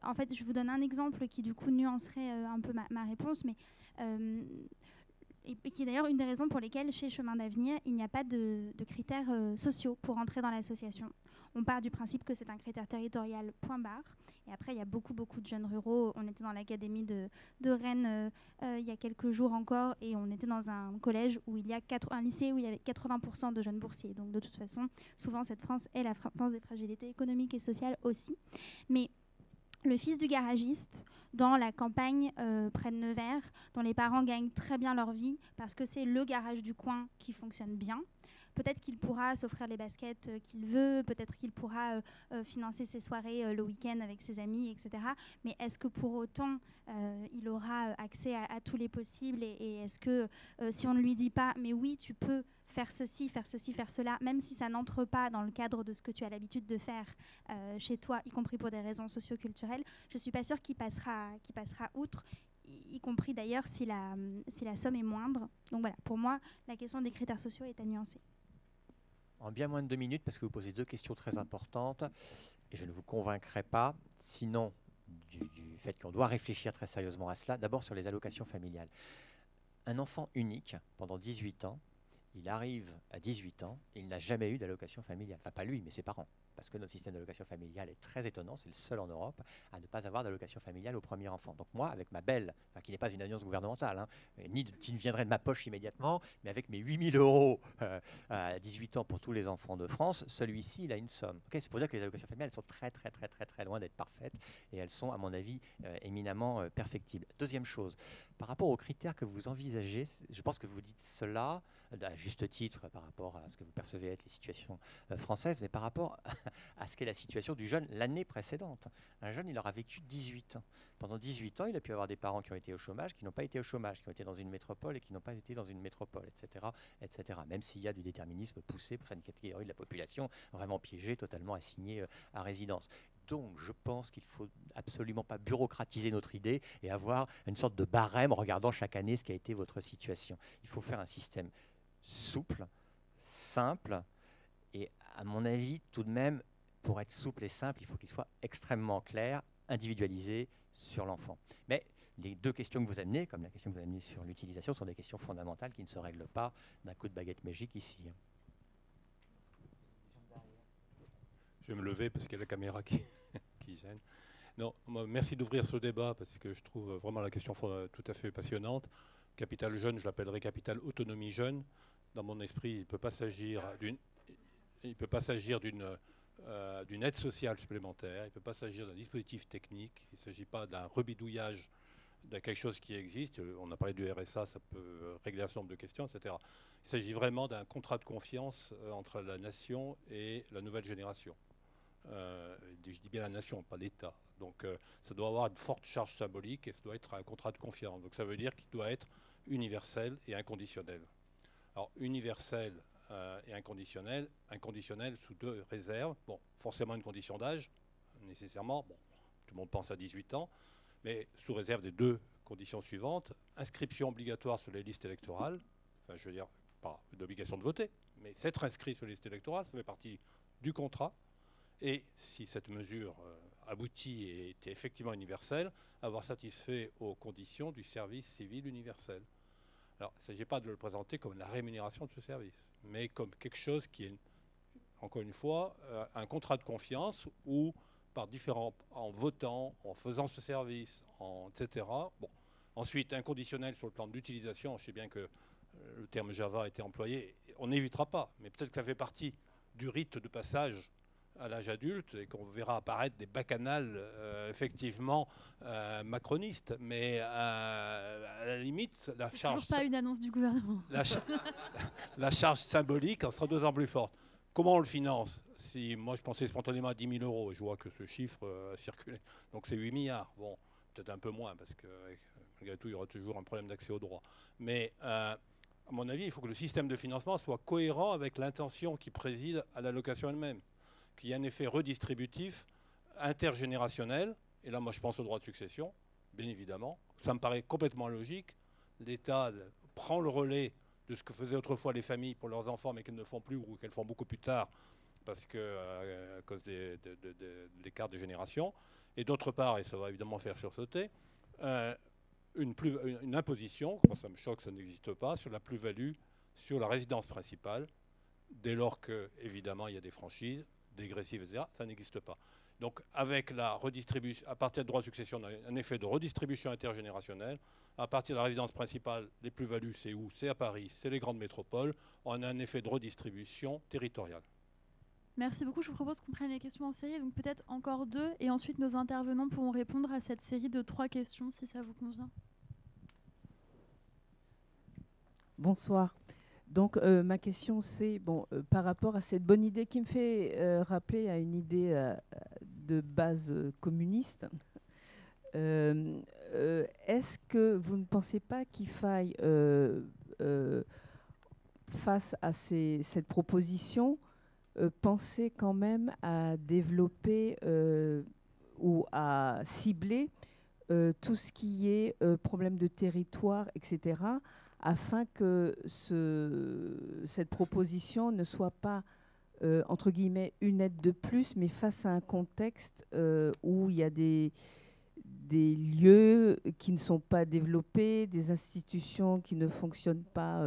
en fait, je vous donne un exemple qui, du coup, nuancerait un peu ma réponse, mais et qui est d'ailleurs une des raisons pour lesquelles, chez Chemin d'Avenir, il n'y a pas de critères sociaux pour entrer dans l'association. On part du principe que c'est un critère territorial, point barre. Et après, il y a beaucoup de jeunes ruraux. On était dans l'académie de Rennes il y a quelques jours encore, et on était dans un collège où il y a un lycée où il y avait 80% de jeunes boursiers. Donc de toute façon, souvent, cette France est la France des fragilités économiques et sociales aussi. Mais le fils du garagiste, dans la campagne près de Nevers, dont les parents gagnent très bien leur vie parce que c'est le garage du coin qui fonctionne bien. Peut-être qu'il pourra s'offrir les baskets qu'il veut, peut-être qu'il pourra financer ses soirées le week-end avec ses amis, etc. Mais est-ce que pour autant, il aura accès à tous les possibles, et est-ce que si on ne lui dit pas, mais oui, tu peux faire ceci, faire cela, même si ça n'entre pas dans le cadre de ce que tu as l'habitude de faire chez toi, y compris pour des raisons socio-culturelles, je ne suis pas sûre qu'il passera outre, y compris d'ailleurs si la somme est moindre. Donc voilà, pour moi, la question des critères sociaux est à nuancer. En bien moins de 2 minutes, parce que vous posez 2 questions très importantes, et je ne vous convaincrai pas, sinon du fait qu'on doit réfléchir très sérieusement à cela. D'abord sur les allocations familiales. Un enfant unique, pendant 18 ans, il arrive à 18 ans et il n'a jamais eu d'allocation familiale. Enfin, pas lui, mais ses parents. Parce que notre système d'allocation familiale est très étonnant, c'est le seul en Europe à ne pas avoir d'allocation familiale au premier enfant. Donc moi, avec ma belle, qui n'est pas une alliance gouvernementale, hein, qui ne viendrait de ma poche immédiatement, mais avec mes 8 000 € à 18 ans pour tous les enfants de France, celui-ci, il a une somme. Okay, c'est pour dire que les allocations familiales, elles sont très loin d'être parfaites, et elles sont, à mon avis, éminemment perfectibles. Deuxième chose, par rapport aux critères que vous envisagez, je pense que vous dites cela à juste titre par rapport à ce que vous percevez être les situations françaises, mais par rapport à ce qu'est la situation du jeune l'année précédente. Un jeune, il aura vécu 18 ans. Pendant 18 ans, il a pu avoir des parents qui ont été au chômage, qui n'ont pas été au chômage, qui ont été dans une métropole et qui n'ont pas été dans une métropole, etc., etc. Même s'il y a du déterminisme poussé pour cette catégorie de la population, vraiment piégée, totalement assignée à résidence. Donc, je pense qu'il ne faut absolument pas bureaucratiser notre idée et avoir une sorte de barème en regardant chaque année ce qui a été votre situation. Il faut faire un système souple, simple, et à mon avis, tout de même, pour être souple et simple, il faut qu'il soit extrêmement clair, individualisé sur l'enfant. Mais les deux questions que vous amenez, comme la question que vous amenez sur l'utilisation, sont des questions fondamentales qui ne se règlent pas d'un coup de baguette magique ici. Je vais me lever parce qu'il y a la caméra qui gêne. Non, merci d'ouvrir ce débat parce que je trouve vraiment la question tout à fait passionnante. Capital jeune, je l'appellerais capital autonomie jeune. Dans mon esprit, il ne peut pas s'agir d'une aide sociale supplémentaire, il ne peut pas s'agir d'un dispositif technique, il ne s'agit pas d'un rebidouillage de quelque chose qui existe. On a parlé du RSA, ça peut régler un certain nombre de questions, etc. Il s'agit vraiment d'un contrat de confiance entre la nation et la nouvelle génération. Je dis bien la nation, pas l'État. Donc ça doit avoir une forte charge symbolique et ça doit être un contrat de confiance. Donc ça veut dire qu'il doit être universel et inconditionnel. Alors universel et inconditionnel sous deux réserves. Bon, forcément une condition d'âge, nécessairement. Bon, tout le monde pense à 18 ans, mais sous réserve des deux conditions suivantes. Inscription obligatoire sur les listes électorales. Enfin, je veux dire, pas d'obligation de voter, mais s'être inscrit sur les listes électorales, ça fait partie du contrat. Et si cette mesure aboutit et était effectivement universelle, avoir satisfait aux conditions du service civil universel. Alors, il ne s'agit pas de le présenter comme la rémunération de ce service, mais comme quelque chose qui est, encore une fois, un contrat de confiance où, en votant, en faisant ce service, etc. Bon. Ensuite, inconditionnel sur le plan de l'utilisation. Je sais bien que le terme Java a été employé. On n'évitera pas, mais peut-être que ça fait partie du rite de passage à l'âge adulte et qu'on verra apparaître des bacchanales effectivement macronistes, mais à la limite la charge pas une annonce du gouvernement. La charge symbolique en sera d'autant plus forte. Comment on le finance? Si moi je pensais spontanément à 10 000 euros, je vois que ce chiffre a circulé, donc c'est 8 milliards. Bon, peut-être un peu moins parce que malgré tout il y aura toujours un problème d'accès au droit, mais à mon avis il faut que le système de financement soit cohérent avec l'intention qui préside à l'allocation elle-même, qu'il y ait un effet redistributif, intergénérationnel. Et là, moi, je pense au droit de succession, bien évidemment. Ça me paraît complètement logique. L'État prend le relais de ce que faisaient autrefois les familles pour leurs enfants, mais qu'elles ne font plus ou qu'elles font beaucoup plus tard, parce que, à cause de l'écart de génération. Et d'autre part, et ça va évidemment faire sursauter, une imposition, moi ça me choque, ça n'existe pas, sur la plus-value, sur la résidence principale, dès lors que, évidemment, il y a des franchises dégressive, etc., ça n'existe pas. Donc avec la redistribution, à partir de droit de succession, on a un effet de redistribution intergénérationnelle. À partir de la résidence principale, les plus-values, c'est où? C'est à Paris, c'est les grandes métropoles. On a un effet de redistribution territoriale. Merci beaucoup. Je vous propose qu'on prenne les questions en série, donc peut-être encore 2, et ensuite nos intervenants pourront répondre à cette série de 3 questions, si ça vous convient. Bonsoir. Donc ma question c'est, par rapport à cette bonne idée qui me fait rappeler à une idée de base communiste, est-ce que vous ne pensez pas qu'il faille, face à cette proposition, penser quand même à développer ou à cibler tout ce qui est problème de territoire, etc., afin que cette proposition ne soit pas, entre guillemets, une aide de plus, mais face à un contexte où il y a des lieux qui ne sont pas développés, des institutions qui ne fonctionnent pas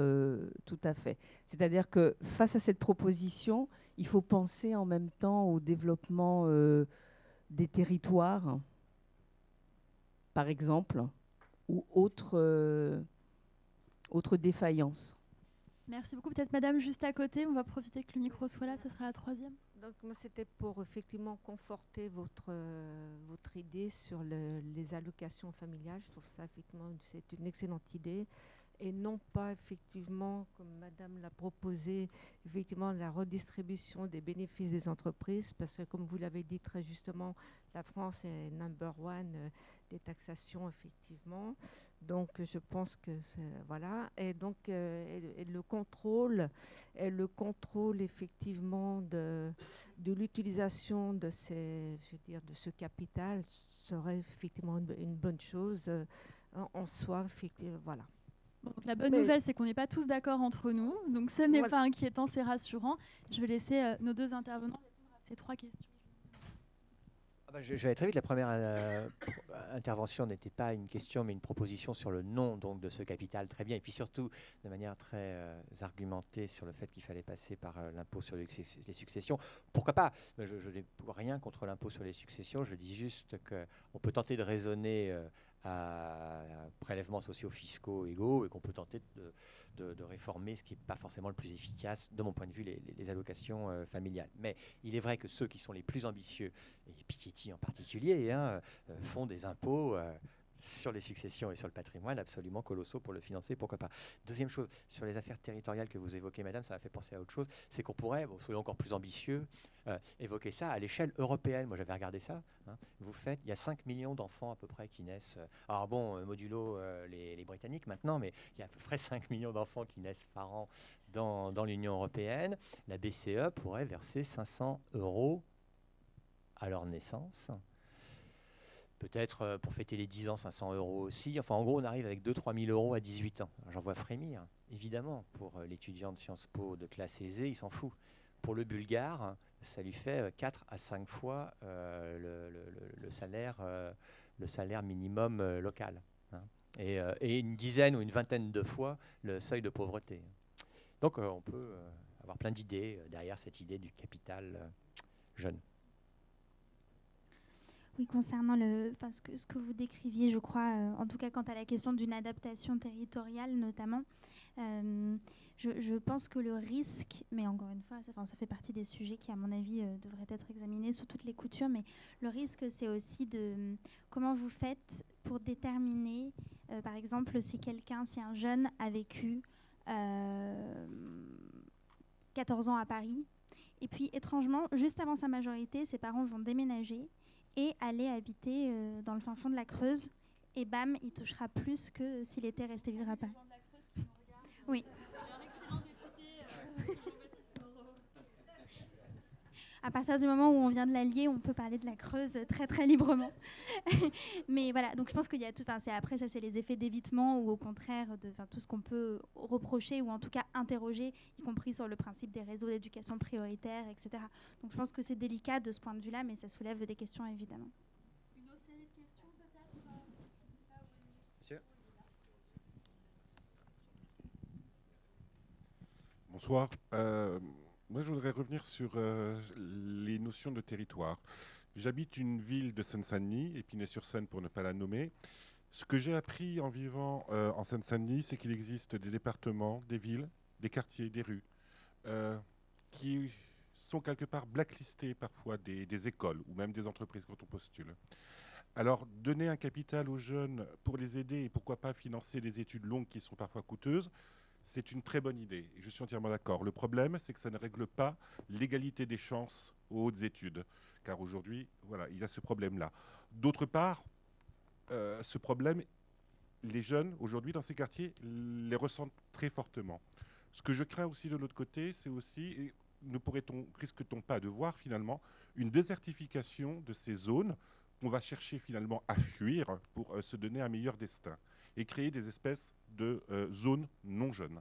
tout à fait. C'est-à-dire que face à cette proposition, il faut penser en même temps au développement des territoires, par exemple, ou autres défaillances. Merci beaucoup. Peut-être madame juste à côté, on va profiter que le micro soit là, ça sera la 3e. Donc moi c'était pour effectivement conforter votre idée sur les allocations familiales. Je trouve ça effectivement c'est une excellente idée. Et non pas effectivement, comme madame l'a proposé, effectivement la redistribution des bénéfices des entreprises, parce que comme vous l'avez dit très justement, la France est number one des taxations effectivement. Donc je pense que voilà. Et donc et le contrôle effectivement de l'utilisation de de ce capital serait effectivement une bonne chose en soi. Voilà. Bon, donc la bonne nouvelle, c'est qu'on n'est pas tous d'accord entre nous. Donc ça n'est pas inquiétant, c'est rassurant. Je vais laisser nos 2 intervenants répondre à ces 3 questions. Je vais aller très vite. La première intervention n'était pas une question, mais une proposition sur le nom donc, de ce capital. Très bien. Et puis surtout, de manière très argumentée sur le fait qu'il fallait passer par l'impôt sur les successions. Pourquoi pas? Je n'ai rien contre l'impôt sur les successions. Je dis juste qu'on peut tenter de raisonner à prélèvements sociaux fiscaux égaux et qu'on peut tenter de réformer ce qui n'est pas forcément le plus efficace, de mon point de vue, les allocations familiales. Mais il est vrai que ceux qui sont les plus ambitieux, et Piketty en particulier, font des impôts sur les successions et sur le patrimoine absolument colossaux pour le financer, pourquoi pas. Deuxième chose, sur les affaires territoriales que vous évoquez, madame, ça m'a fait penser à autre chose, c'est qu'on pourrait, soyons encore plus ambitieux, évoquer ça à l'échelle européenne. Moi, j'avais regardé ça. Il y a 5 millions d'enfants à peu près qui naissent. Alors bon, modulo les Britanniques maintenant, mais il y a à peu près 5 millions d'enfants qui naissent par an dans l'Union européenne. La BCE pourrait verser 500 € à leur naissance. Peut-être pour fêter les 10 ans, 500 € aussi. Enfin, en gros, on arrive avec 2 000 à 3 000 € à 18 ans. J'en vois frémir, évidemment. Pour l'étudiant de Sciences Po de classe aisée, il s'en fout. Pour le Bulgare, ça lui fait 4 à 5 fois le salaire minimum local. Et une dizaine ou une vingtaine de fois le seuil de pauvreté. Donc, on peut avoir plein d'idées derrière cette idée du capital jeune. Oui, concernant ce que vous décriviez, je crois, en tout cas quant à la question d'une adaptation territoriale notamment, je pense que le risque, mais encore une fois, ça fait partie des sujets qui, à mon avis, devraient être examinés sous toutes les coutures, mais le risque, c'est aussi comment vous faites pour déterminer, par exemple, si un jeune a vécu 14 ans à Paris, et puis étrangement, juste avant sa majorité, ses parents vont déménager et aller habiter dans le fin fond de la Creuse. Et bam, il touchera plus que s'il était resté vivre à Paris. Oui. À partir du moment où on vient de l'Allier, on peut parler de la Creuse très très librement. Mais voilà, donc je pense qu'il y a tout. Après, ça c'est les effets d'évitement ou au contraire tout ce qu'on peut reprocher ou en tout cas interroger, y compris sur le principe des réseaux d'éducation prioritaire, etc. Donc je pense que c'est délicat de ce point de vue-là, mais ça soulève des questions évidemment. Une autre série de questions peut-être Monsieur. Bonsoir. Moi, je voudrais revenir sur les notions de territoire. J'habite une ville de Seine-Saint-Denis, Épinay-sur-Seine pour ne pas la nommer. Ce que j'ai appris en vivant en Seine-Saint-Denis, c'est qu'il existe des départements, des villes, des quartiers, des rues, qui sont quelque part blacklistés parfois des écoles ou même des entreprises quand on postule. Alors, donner un capital aux jeunes pour les aider et pourquoi pas financer des études longues qui sont parfois coûteuses, c'est une très bonne idée, et je suis entièrement d'accord. Le problème, c'est que ça ne règle pas l'égalité des chances aux hautes études, car aujourd'hui, voilà, il y a ce problème-là. D'autre part, ce problème, les jeunes, aujourd'hui, dans ces quartiers, les ressentent très fortement. Ce que je crains aussi de l'autre côté, c'est aussi, et risque-t-on pas de voir finalement une désertification de ces zones qu'on va chercher finalement à fuir pour se donner un meilleur destin et créer des espèces de zones non jeunes.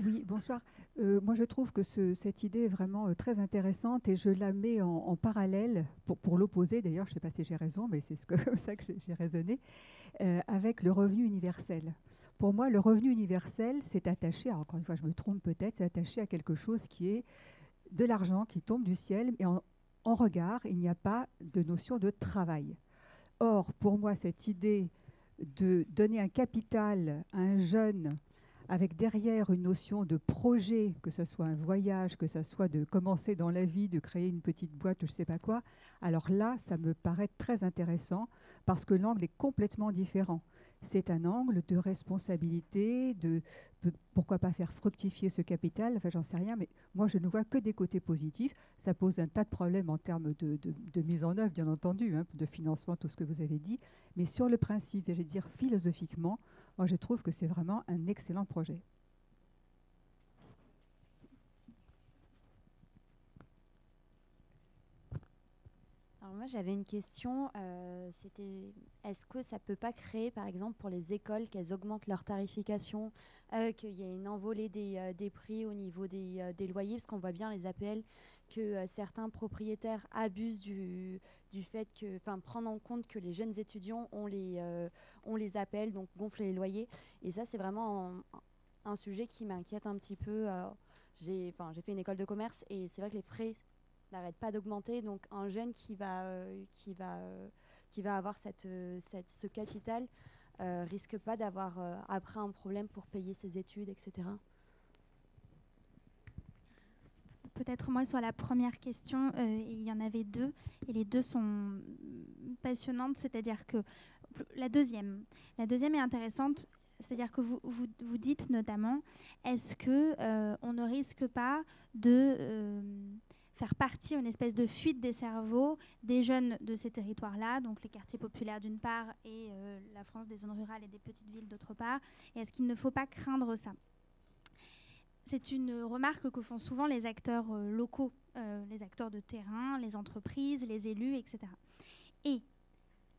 Oui, bonsoir. Moi, je trouve que cette idée est vraiment très intéressante et je la mets en parallèle, pour l'opposer d'ailleurs, je ne sais pas si j'ai raison, mais c'est comme ça que j'ai raisonné, avec le revenu universel. Pour moi, le revenu universel, c'est attaché, alors encore une fois, je me trompe peut-être, c'est attaché à quelque chose qui est de l'argent qui tombe du ciel, et en regard, il n'y a pas de notion de travail. Or, pour moi, cette idée de donner un capital à un jeune avec derrière une notion de projet, que ce soit un voyage, que ce soit de commencer dans la vie, de créer une petite boîte, je ne sais pas quoi, alors là, ça me paraît très intéressant parce que l'angle est complètement différent. C'est un angle de responsabilité, pourquoi pas faire fructifier ce capital, enfin j'en sais rien, mais moi je ne vois que des côtés positifs. Ça pose un tas de problèmes en termes de mise en œuvre, bien entendu, de financement, tout ce que vous avez dit, mais sur le principe, je vais dire philosophiquement, moi je trouve que c'est vraiment un excellent projet. Alors moi j'avais une question, c'était est-ce que ça peut pas créer par exemple pour les écoles qu'elles augmentent leur tarification, qu'il y ait une envolée des prix au niveau des loyers, parce qu'on voit bien les APL que certains propriétaires abusent du fait que, enfin prendre en compte que les jeunes étudiants ont les APL, donc gonfler les loyers, et ça c'est vraiment un sujet qui m'inquiète un petit peu. J'ai fait une école de commerce et c'est vrai que les frais n'arrête pas d'augmenter, donc un jeune qui va avoir ce capital risque pas d'avoir après un problème pour payer ses études, etc. Peut-être moi sur la première question, il y en avait deux, et les deux sont passionnantes, c'est-à-dire que la deuxième est intéressante, c'est-à-dire que vous dites notamment, est-ce que on ne risque pas de faire partir une espèce de fuite des cerveaux des jeunes de ces territoires-là, donc les quartiers populaires d'une part et la France des zones rurales et des petites villes d'autre part, et est-ce qu'il ne faut pas craindre ça ? C'est une remarque que font souvent les acteurs locaux, les acteurs de terrain, les entreprises, les élus, etc. Et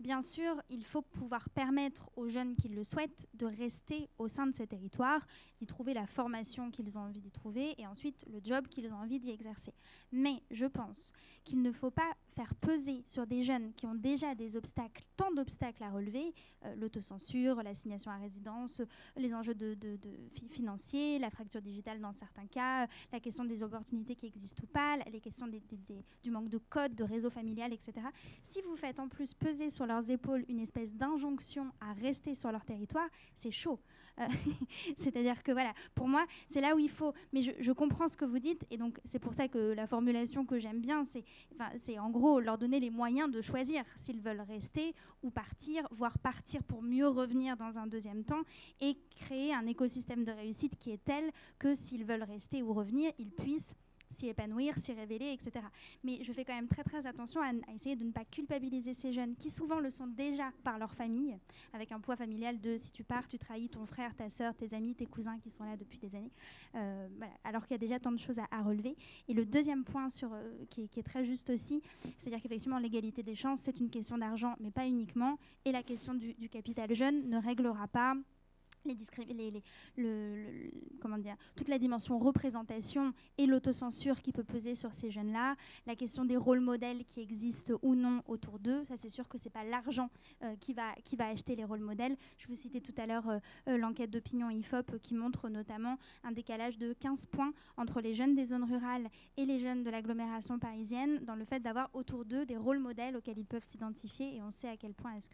bien sûr, il faut pouvoir permettre aux jeunes qui le souhaitent de rester au sein de ces territoires, d'y trouver la formation qu'ils ont envie d'y trouver et ensuite le job qu'ils ont envie d'y exercer. Mais je pense qu'il ne faut pas faire peser sur des jeunes qui ont déjà des obstacles, tant d'obstacles à relever, l'autocensure, l'assignation à résidence, les enjeux financiers, la fracture digitale dans certains cas, la question des opportunités qui existent ou pas, les questions du manque de code, de réseau familial, etc. Si vous faites en plus peser sur leurs épaules une espèce d'injonction à rester sur leur territoire, c'est chaud. C'est-à-dire que voilà, pour moi, c'est là où il faut... Mais je comprends ce que vous dites, et donc c'est pour ça que la formulation que j'aime bien, c'est en gros leur donner les moyens de choisir s'ils veulent rester ou partir, voire partir pour mieux revenir dans un deuxième temps, et créer un écosystème de réussite qui est tel que s'ils veulent rester ou revenir, ils puissent s'y épanouir, s'y révéler, etc. Mais je fais quand même très très attention à essayer de ne pas culpabiliser ces jeunes qui souvent le sont déjà par leur famille, avec un poids familial de si tu pars, tu trahis ton frère, ta sœur, tes amis, tes cousins qui sont là depuis des années, voilà, alors qu'il y a déjà tant de choses à relever. Et le deuxième point qui est très juste aussi, c'est-à-dire qu'effectivement l'égalité des chances, c'est une question d'argent, mais pas uniquement, et la question du capital jeune ne réglera pas toute la dimension représentation et l'autocensure qui peut peser sur ces jeunes-là, la question des rôles modèles qui existent ou non autour d'eux. Ça, c'est sûr que ce n'est pas l'argent qui va acheter les rôles modèles. Je vous citais tout à l'heure l'enquête d'opinion IFOP qui montre notamment un décalage de 15 points entre les jeunes des zones rurales et les jeunes de l'agglomération parisienne dans le fait d'avoir autour d'eux des rôles modèles auxquels ils peuvent s'identifier, et on sait à quel point est-ce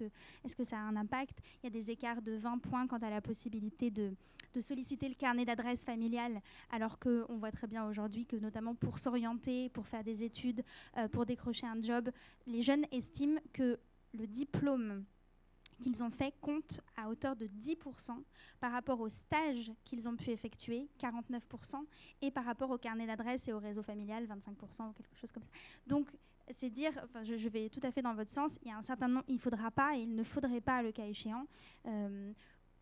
que ça a un impact. Il y a des écarts de 20 points quant à la possibilité de solliciter le carnet d'adresse familiale, alors qu'on voit très bien aujourd'hui que notamment pour s'orienter, pour faire des études, pour décrocher un job, les jeunes estiment que le diplôme qu'ils ont fait compte à hauteur de 10% par rapport au stage qu'ils ont pu effectuer, 49%, et par rapport au carnet d'adresse et au réseau familial, 25% ou quelque chose comme ça. Donc, c'est dire, enfin, je vais tout à fait dans votre sens, il y a un certain nombre, il ne faudra pas, et il ne faudrait pas, le cas échéant,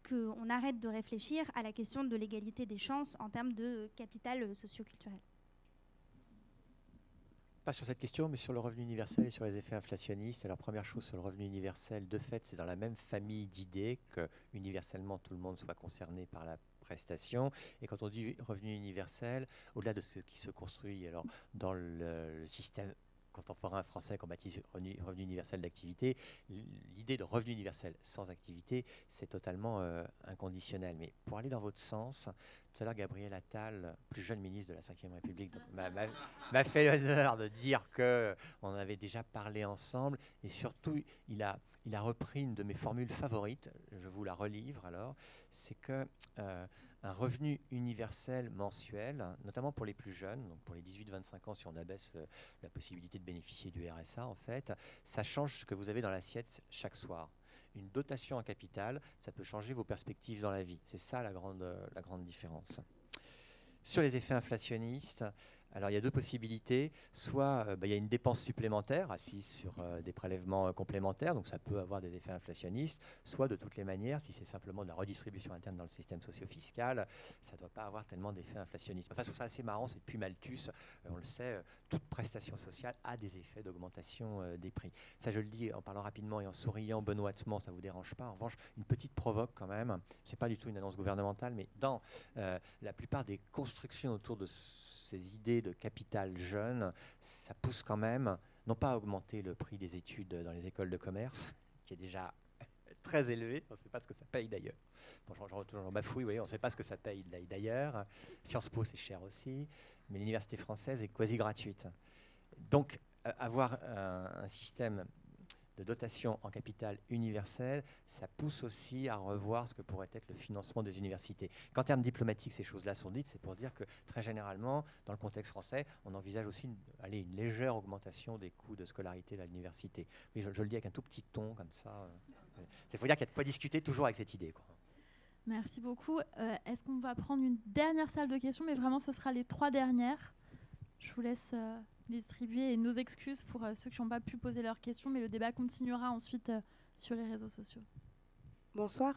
qu'on arrête de réfléchir à la question de l'égalité des chances en termes de capital socio-culturel. Pas sur cette question, mais sur le revenu universel et sur les effets inflationnistes. Alors, première chose sur le revenu universel, de fait, c'est dans la même famille d'idées que universellement tout le monde soit concerné par la prestation. Et quand on dit revenu universel, au-delà de ce qui se construit alors, dans le système contemporain français qu'on baptise revenu universel d'activité, l'idée de revenu universel sans activité, c'est totalement inconditionnel. Mais pour aller dans votre sens, tout à l'heure, Gabriel Attal, plus jeune ministre de la Ve République, m'a fait l'honneur de dire qu'on avait déjà parlé ensemble, et surtout, il a repris une de mes formules favorites, je vous la relivre alors, c'est que un revenu universel mensuel, notamment pour les plus jeunes, donc pour les 18-25 ans, si on abaisse la possibilité de bénéficier du RSA, en fait, ça change ce que vous avez dans l'assiette chaque soir. Une dotation en capital, ça peut changer vos perspectives dans la vie. C'est ça la grande différence. Sur les effets inflationnistes, Alors il y a deux possibilités. Soit il y a une dépense supplémentaire assise sur des prélèvements complémentaires, donc ça peut avoir des effets inflationnistes. Soit de toutes les manières, si c'est simplement de la redistribution interne dans le système socio-fiscal, ça ne doit pas avoir tellement d'effets inflationnistes. Enfin, je trouve ça assez marrant, c'est depuis Malthus, on le sait, toute prestation sociale a des effets d'augmentation des prix. Ça, je le dis en parlant rapidement et en souriant benoîtement, ça ne vous dérange pas. En revanche, une petite provoque quand même. Ce n'est pas du tout une annonce gouvernementale, mais dans la plupart des constructions autour de ces idées de capital jeune, ça pousse quand même, non pas à augmenter le prix des études dans les écoles de commerce, qui est déjà très élevé, on ne sait pas ce que ça paye d'ailleurs. Bon, j'en bafouille, oui, on ne sait pas ce que ça paye d'ailleurs. Sciences Po, c'est cher aussi, mais l'université française est quasi gratuite. Donc, avoir un système de dotation en capital universel, ça pousse aussi à revoir ce que pourrait être le financement des universités. Qu'en termes diplomatiques, ces choses-là sont dites, c'est pour dire que très généralement, dans le contexte français, on envisage aussi une légère augmentation des coûts de scolarité à l'université. Mais je le dis avec un tout petit ton, comme ça. Il faut dire qu'il y a de quoi discuter toujours avec cette idée, quoi. Merci beaucoup. Est-ce qu'on va prendre une dernière salle de questions? Mais vraiment, ce sera les 3 dernières. Je vous laisse distribuer et nos excuses pour ceux qui n'ont pas pu poser leurs questions, mais le débat continuera ensuite sur les réseaux sociaux. Bonsoir.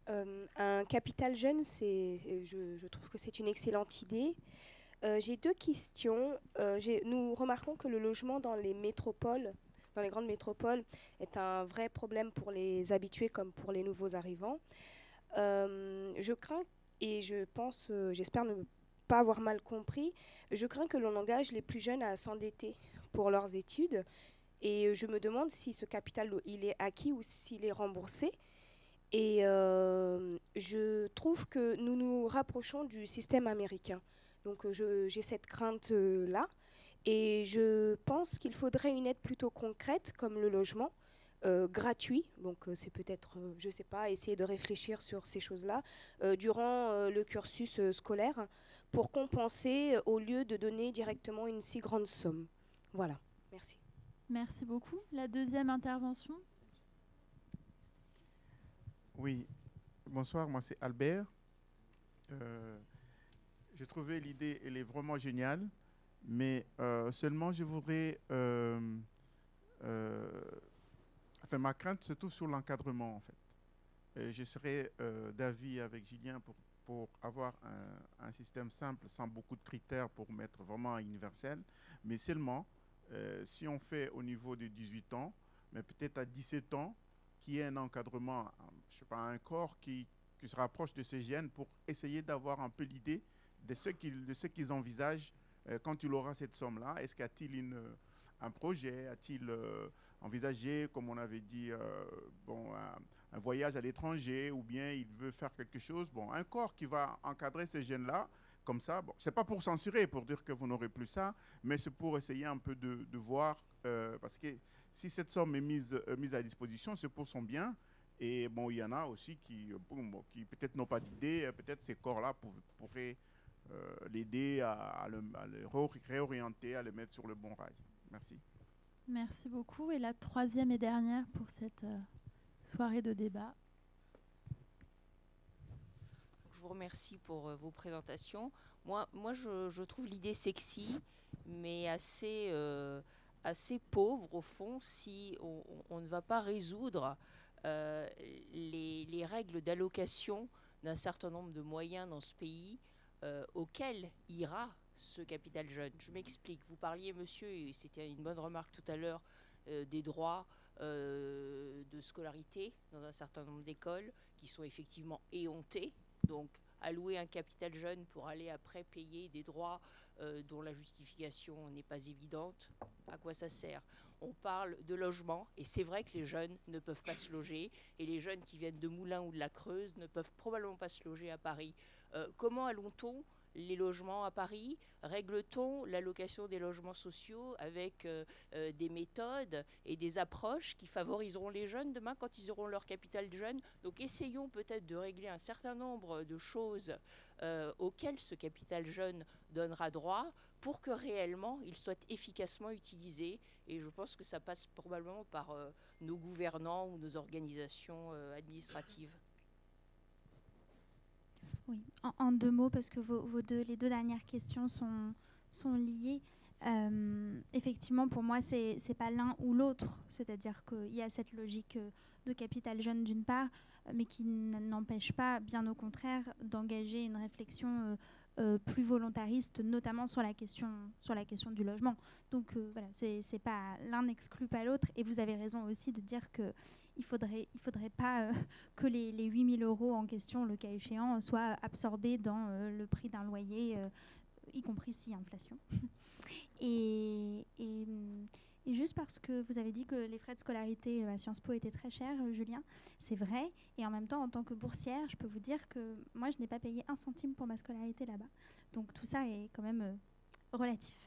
Un capital jeune, je trouve que c'est une excellente idée. J'ai 2 questions. Nous remarquons que le logement dans les métropoles, dans les grandes métropoles, est un vrai problème pour les habitués comme pour les nouveaux arrivants. Je crains et je pense, j'espère ne pas avoir mal compris, je crains que l'on engage les plus jeunes à s'endetter pour leurs études et je me demande si ce capital il est acquis ou s'il est remboursé. Et je trouve que nous nous rapprochons du système américain. Donc j'ai cette crainte-là et je pense qu'il faudrait une aide plutôt concrète comme le logement. Gratuit, donc c'est peut-être, je ne sais pas, essayer de réfléchir sur ces choses-là durant le cursus scolaire pour compenser au lieu de donner directement une si grande somme. Voilà, merci. Merci beaucoup. La deuxième intervention. Oui, bonsoir, moi c'est Albert. J'ai trouvé l'idée, elle est vraiment géniale, mais seulement je voudrais... Enfin, ma crainte se trouve sur l'encadrement, en fait. Et je serais d'avis avec Julien pour avoir un système simple, sans beaucoup de critères pour mettre vraiment universel, mais seulement si on fait au niveau de 18 ans, mais peut-être à 17 ans, qu'il y ait un encadrement, je sais pas, un corps qui se rapproche de ces jeunes pour essayer d'avoir un peu l'idée de ce qu'ils envisagent quand il aura cette somme-là. Est-ce qu'il y a-t-il un projet? A-t-il envisagé, comme on avait dit, un voyage à l'étranger, ou bien il veut faire quelque chose? Bon, un corps qui va encadrer ces jeunes-là, comme ça. Bon, c'est pas pour censurer, pour dire que vous n'aurez plus ça, mais c'est pour essayer un peu de voir, parce que si cette somme est mise à disposition, c'est pour son bien. Et bon, il y en a aussi qui peut-être n'ont pas d'idée, peut-être ces corps-là pourraient l'aider à le réorienter, à le mettre sur le bon rail. Merci. Merci beaucoup. Et la troisième et dernière pour cette soirée de débat. Je vous remercie pour vos présentations. Moi je trouve l'idée sexy, mais assez pauvre au fond si on ne va pas résoudre les règles d'allocation d'un certain nombre de moyens dans ce pays auxquels ira ce capital jeune. Je m'explique. Vous parliez, monsieur, et c'était une bonne remarque tout à l'heure, des droits de scolarité dans un certain nombre d'écoles qui sont effectivement éhontés. Donc, allouer un capital jeune pour aller après payer des droits dont la justification n'est pas évidente, à quoi ça sert? On parle de logement, et c'est vrai que les jeunes ne peuvent pas se loger, et les jeunes qui viennent de Moulins ou de la Creuse ne peuvent probablement pas se loger à Paris. Comment allons-on les logements à Paris? Règle-t-on l'allocation des logements sociaux avec des méthodes et des approches qui favoriseront les jeunes demain quand ils auront leur capital jeune? Donc essayons peut-être de régler un certain nombre de choses auxquelles ce capital jeune donnera droit pour que réellement il soit efficacement utilisé. Et je pense que ça passe probablement par nos gouvernants ou nos organisations administratives. Oui, en 2 mots, parce que les 2 dernières questions sont liées. Effectivement, pour moi, c'est pas l'un ou l'autre. C'est-à-dire qu'il y a cette logique de capital jeune d'une part, mais qui n'empêche pas, bien au contraire, d'engager une réflexion plus volontariste, notamment sur la question du logement. Donc voilà, c'est pas l'un n'exclut pas l'autre. Et vous avez raison aussi de dire que il faudrait pas que les 8 000 € en question, le cas échéant, soient absorbés dans le prix d'un loyer, y compris si inflation. Et juste parce que vous avez dit que les frais de scolarité à Sciences Po étaient très chers, Julien, c'est vrai. Et en même temps, en tant que boursière, je peux vous dire que moi, je n'ai pas payé 1 centime pour ma scolarité là-bas. Donc tout ça est quand même relatif.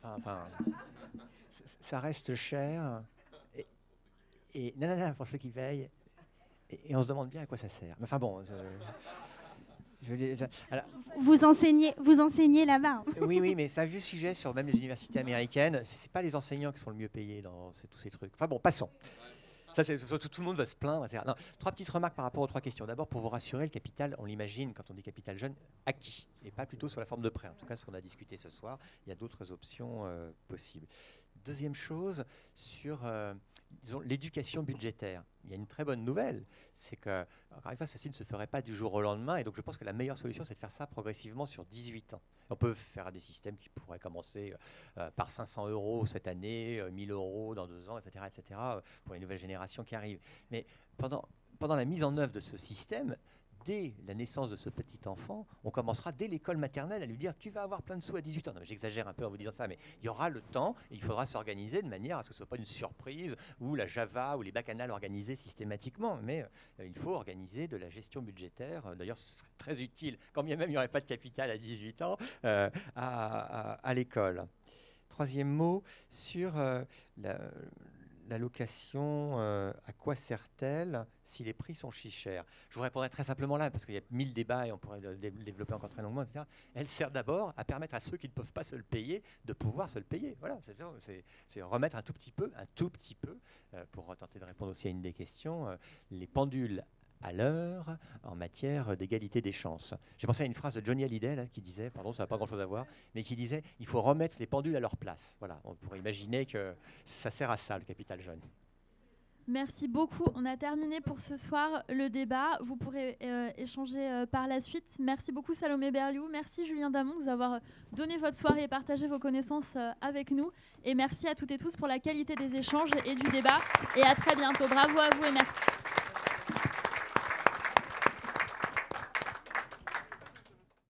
Enfin, ça reste cher. Et non, pour ceux qui payent. Et on se demande bien à quoi ça sert. Mais enfin bon... alors, vous enseignez là-bas. Oui, mais c'est un vieux sujet sur même les universités américaines. C'est pas les enseignants qui sont le mieux payés dans tous ces trucs. Enfin bon, passons. Ça, tout le monde va se plaindre, etc. Non, 3 petites remarques par rapport aux 3 questions. D'abord, pour vous rassurer, le capital, on l'imagine, quand on dit capital jeune, acquis, et pas plutôt sous la forme de prêt. En tout cas, ce qu'on a discuté ce soir, il y a d'autres options possibles. Deuxième chose, sur l'éducation budgétaire. Il y a une très bonne nouvelle, c'est que, encore une fois, ceci ne se ferait pas du jour au lendemain, et donc je pense que la meilleure solution, c'est de faire ça progressivement sur 18 ans. On peut faire des systèmes qui pourraient commencer par 500 € cette année, 1 000 € dans 2 ans, etc., pour les nouvelles générations qui arrivent. Mais pendant la mise en œuvre de ce système, dès la naissance de ce petit enfant, on commencera dès l'école maternelle à lui dire « tu vas avoir plein de sous à 18 ans ». Non, j'exagère un peu en vous disant ça, mais il y aura le temps et il faudra s'organiser de manière à ce que ce ne soit pas une surprise ou la Java ou les bacchanales organisés systématiquement. Mais il faut organiser de la gestion budgétaire. D'ailleurs, ce serait très utile, quand bien même il n'y aurait pas de capital à 18 ans, à l'école. Troisième mot, sur la location, à quoi sert-elle si les prix sont si chers? Je vous répondrai très simplement là, parce qu'il y a 1000 débats et on pourrait le développer encore très longuement, etc. Elle sert d'abord à permettre à ceux qui ne peuvent pas se le payer de pouvoir se le payer. Voilà, c'est remettre un tout petit peu, pour tenter de répondre aussi à une des questions, les pendules à l'heure en matière d'égalité des chances. J'ai pensé à une phrase de Johnny Hallyday là, qui disait, pardon, ça n'a pas grand-chose à voir, mais qui disait « il faut remettre les pendules à leur place ». Voilà, on pourrait imaginer que ça sert à ça, le capital jeune. Merci beaucoup. On a terminé pour ce soir le débat. Vous pourrez échanger par la suite. Merci beaucoup Salomé Berliou. Merci Julien Damon de vous avoir donné votre soirée et partagé vos connaissances avec nous. Et merci à toutes et tous pour la qualité des échanges et du débat. Et à très bientôt. Bravo à vous et merci.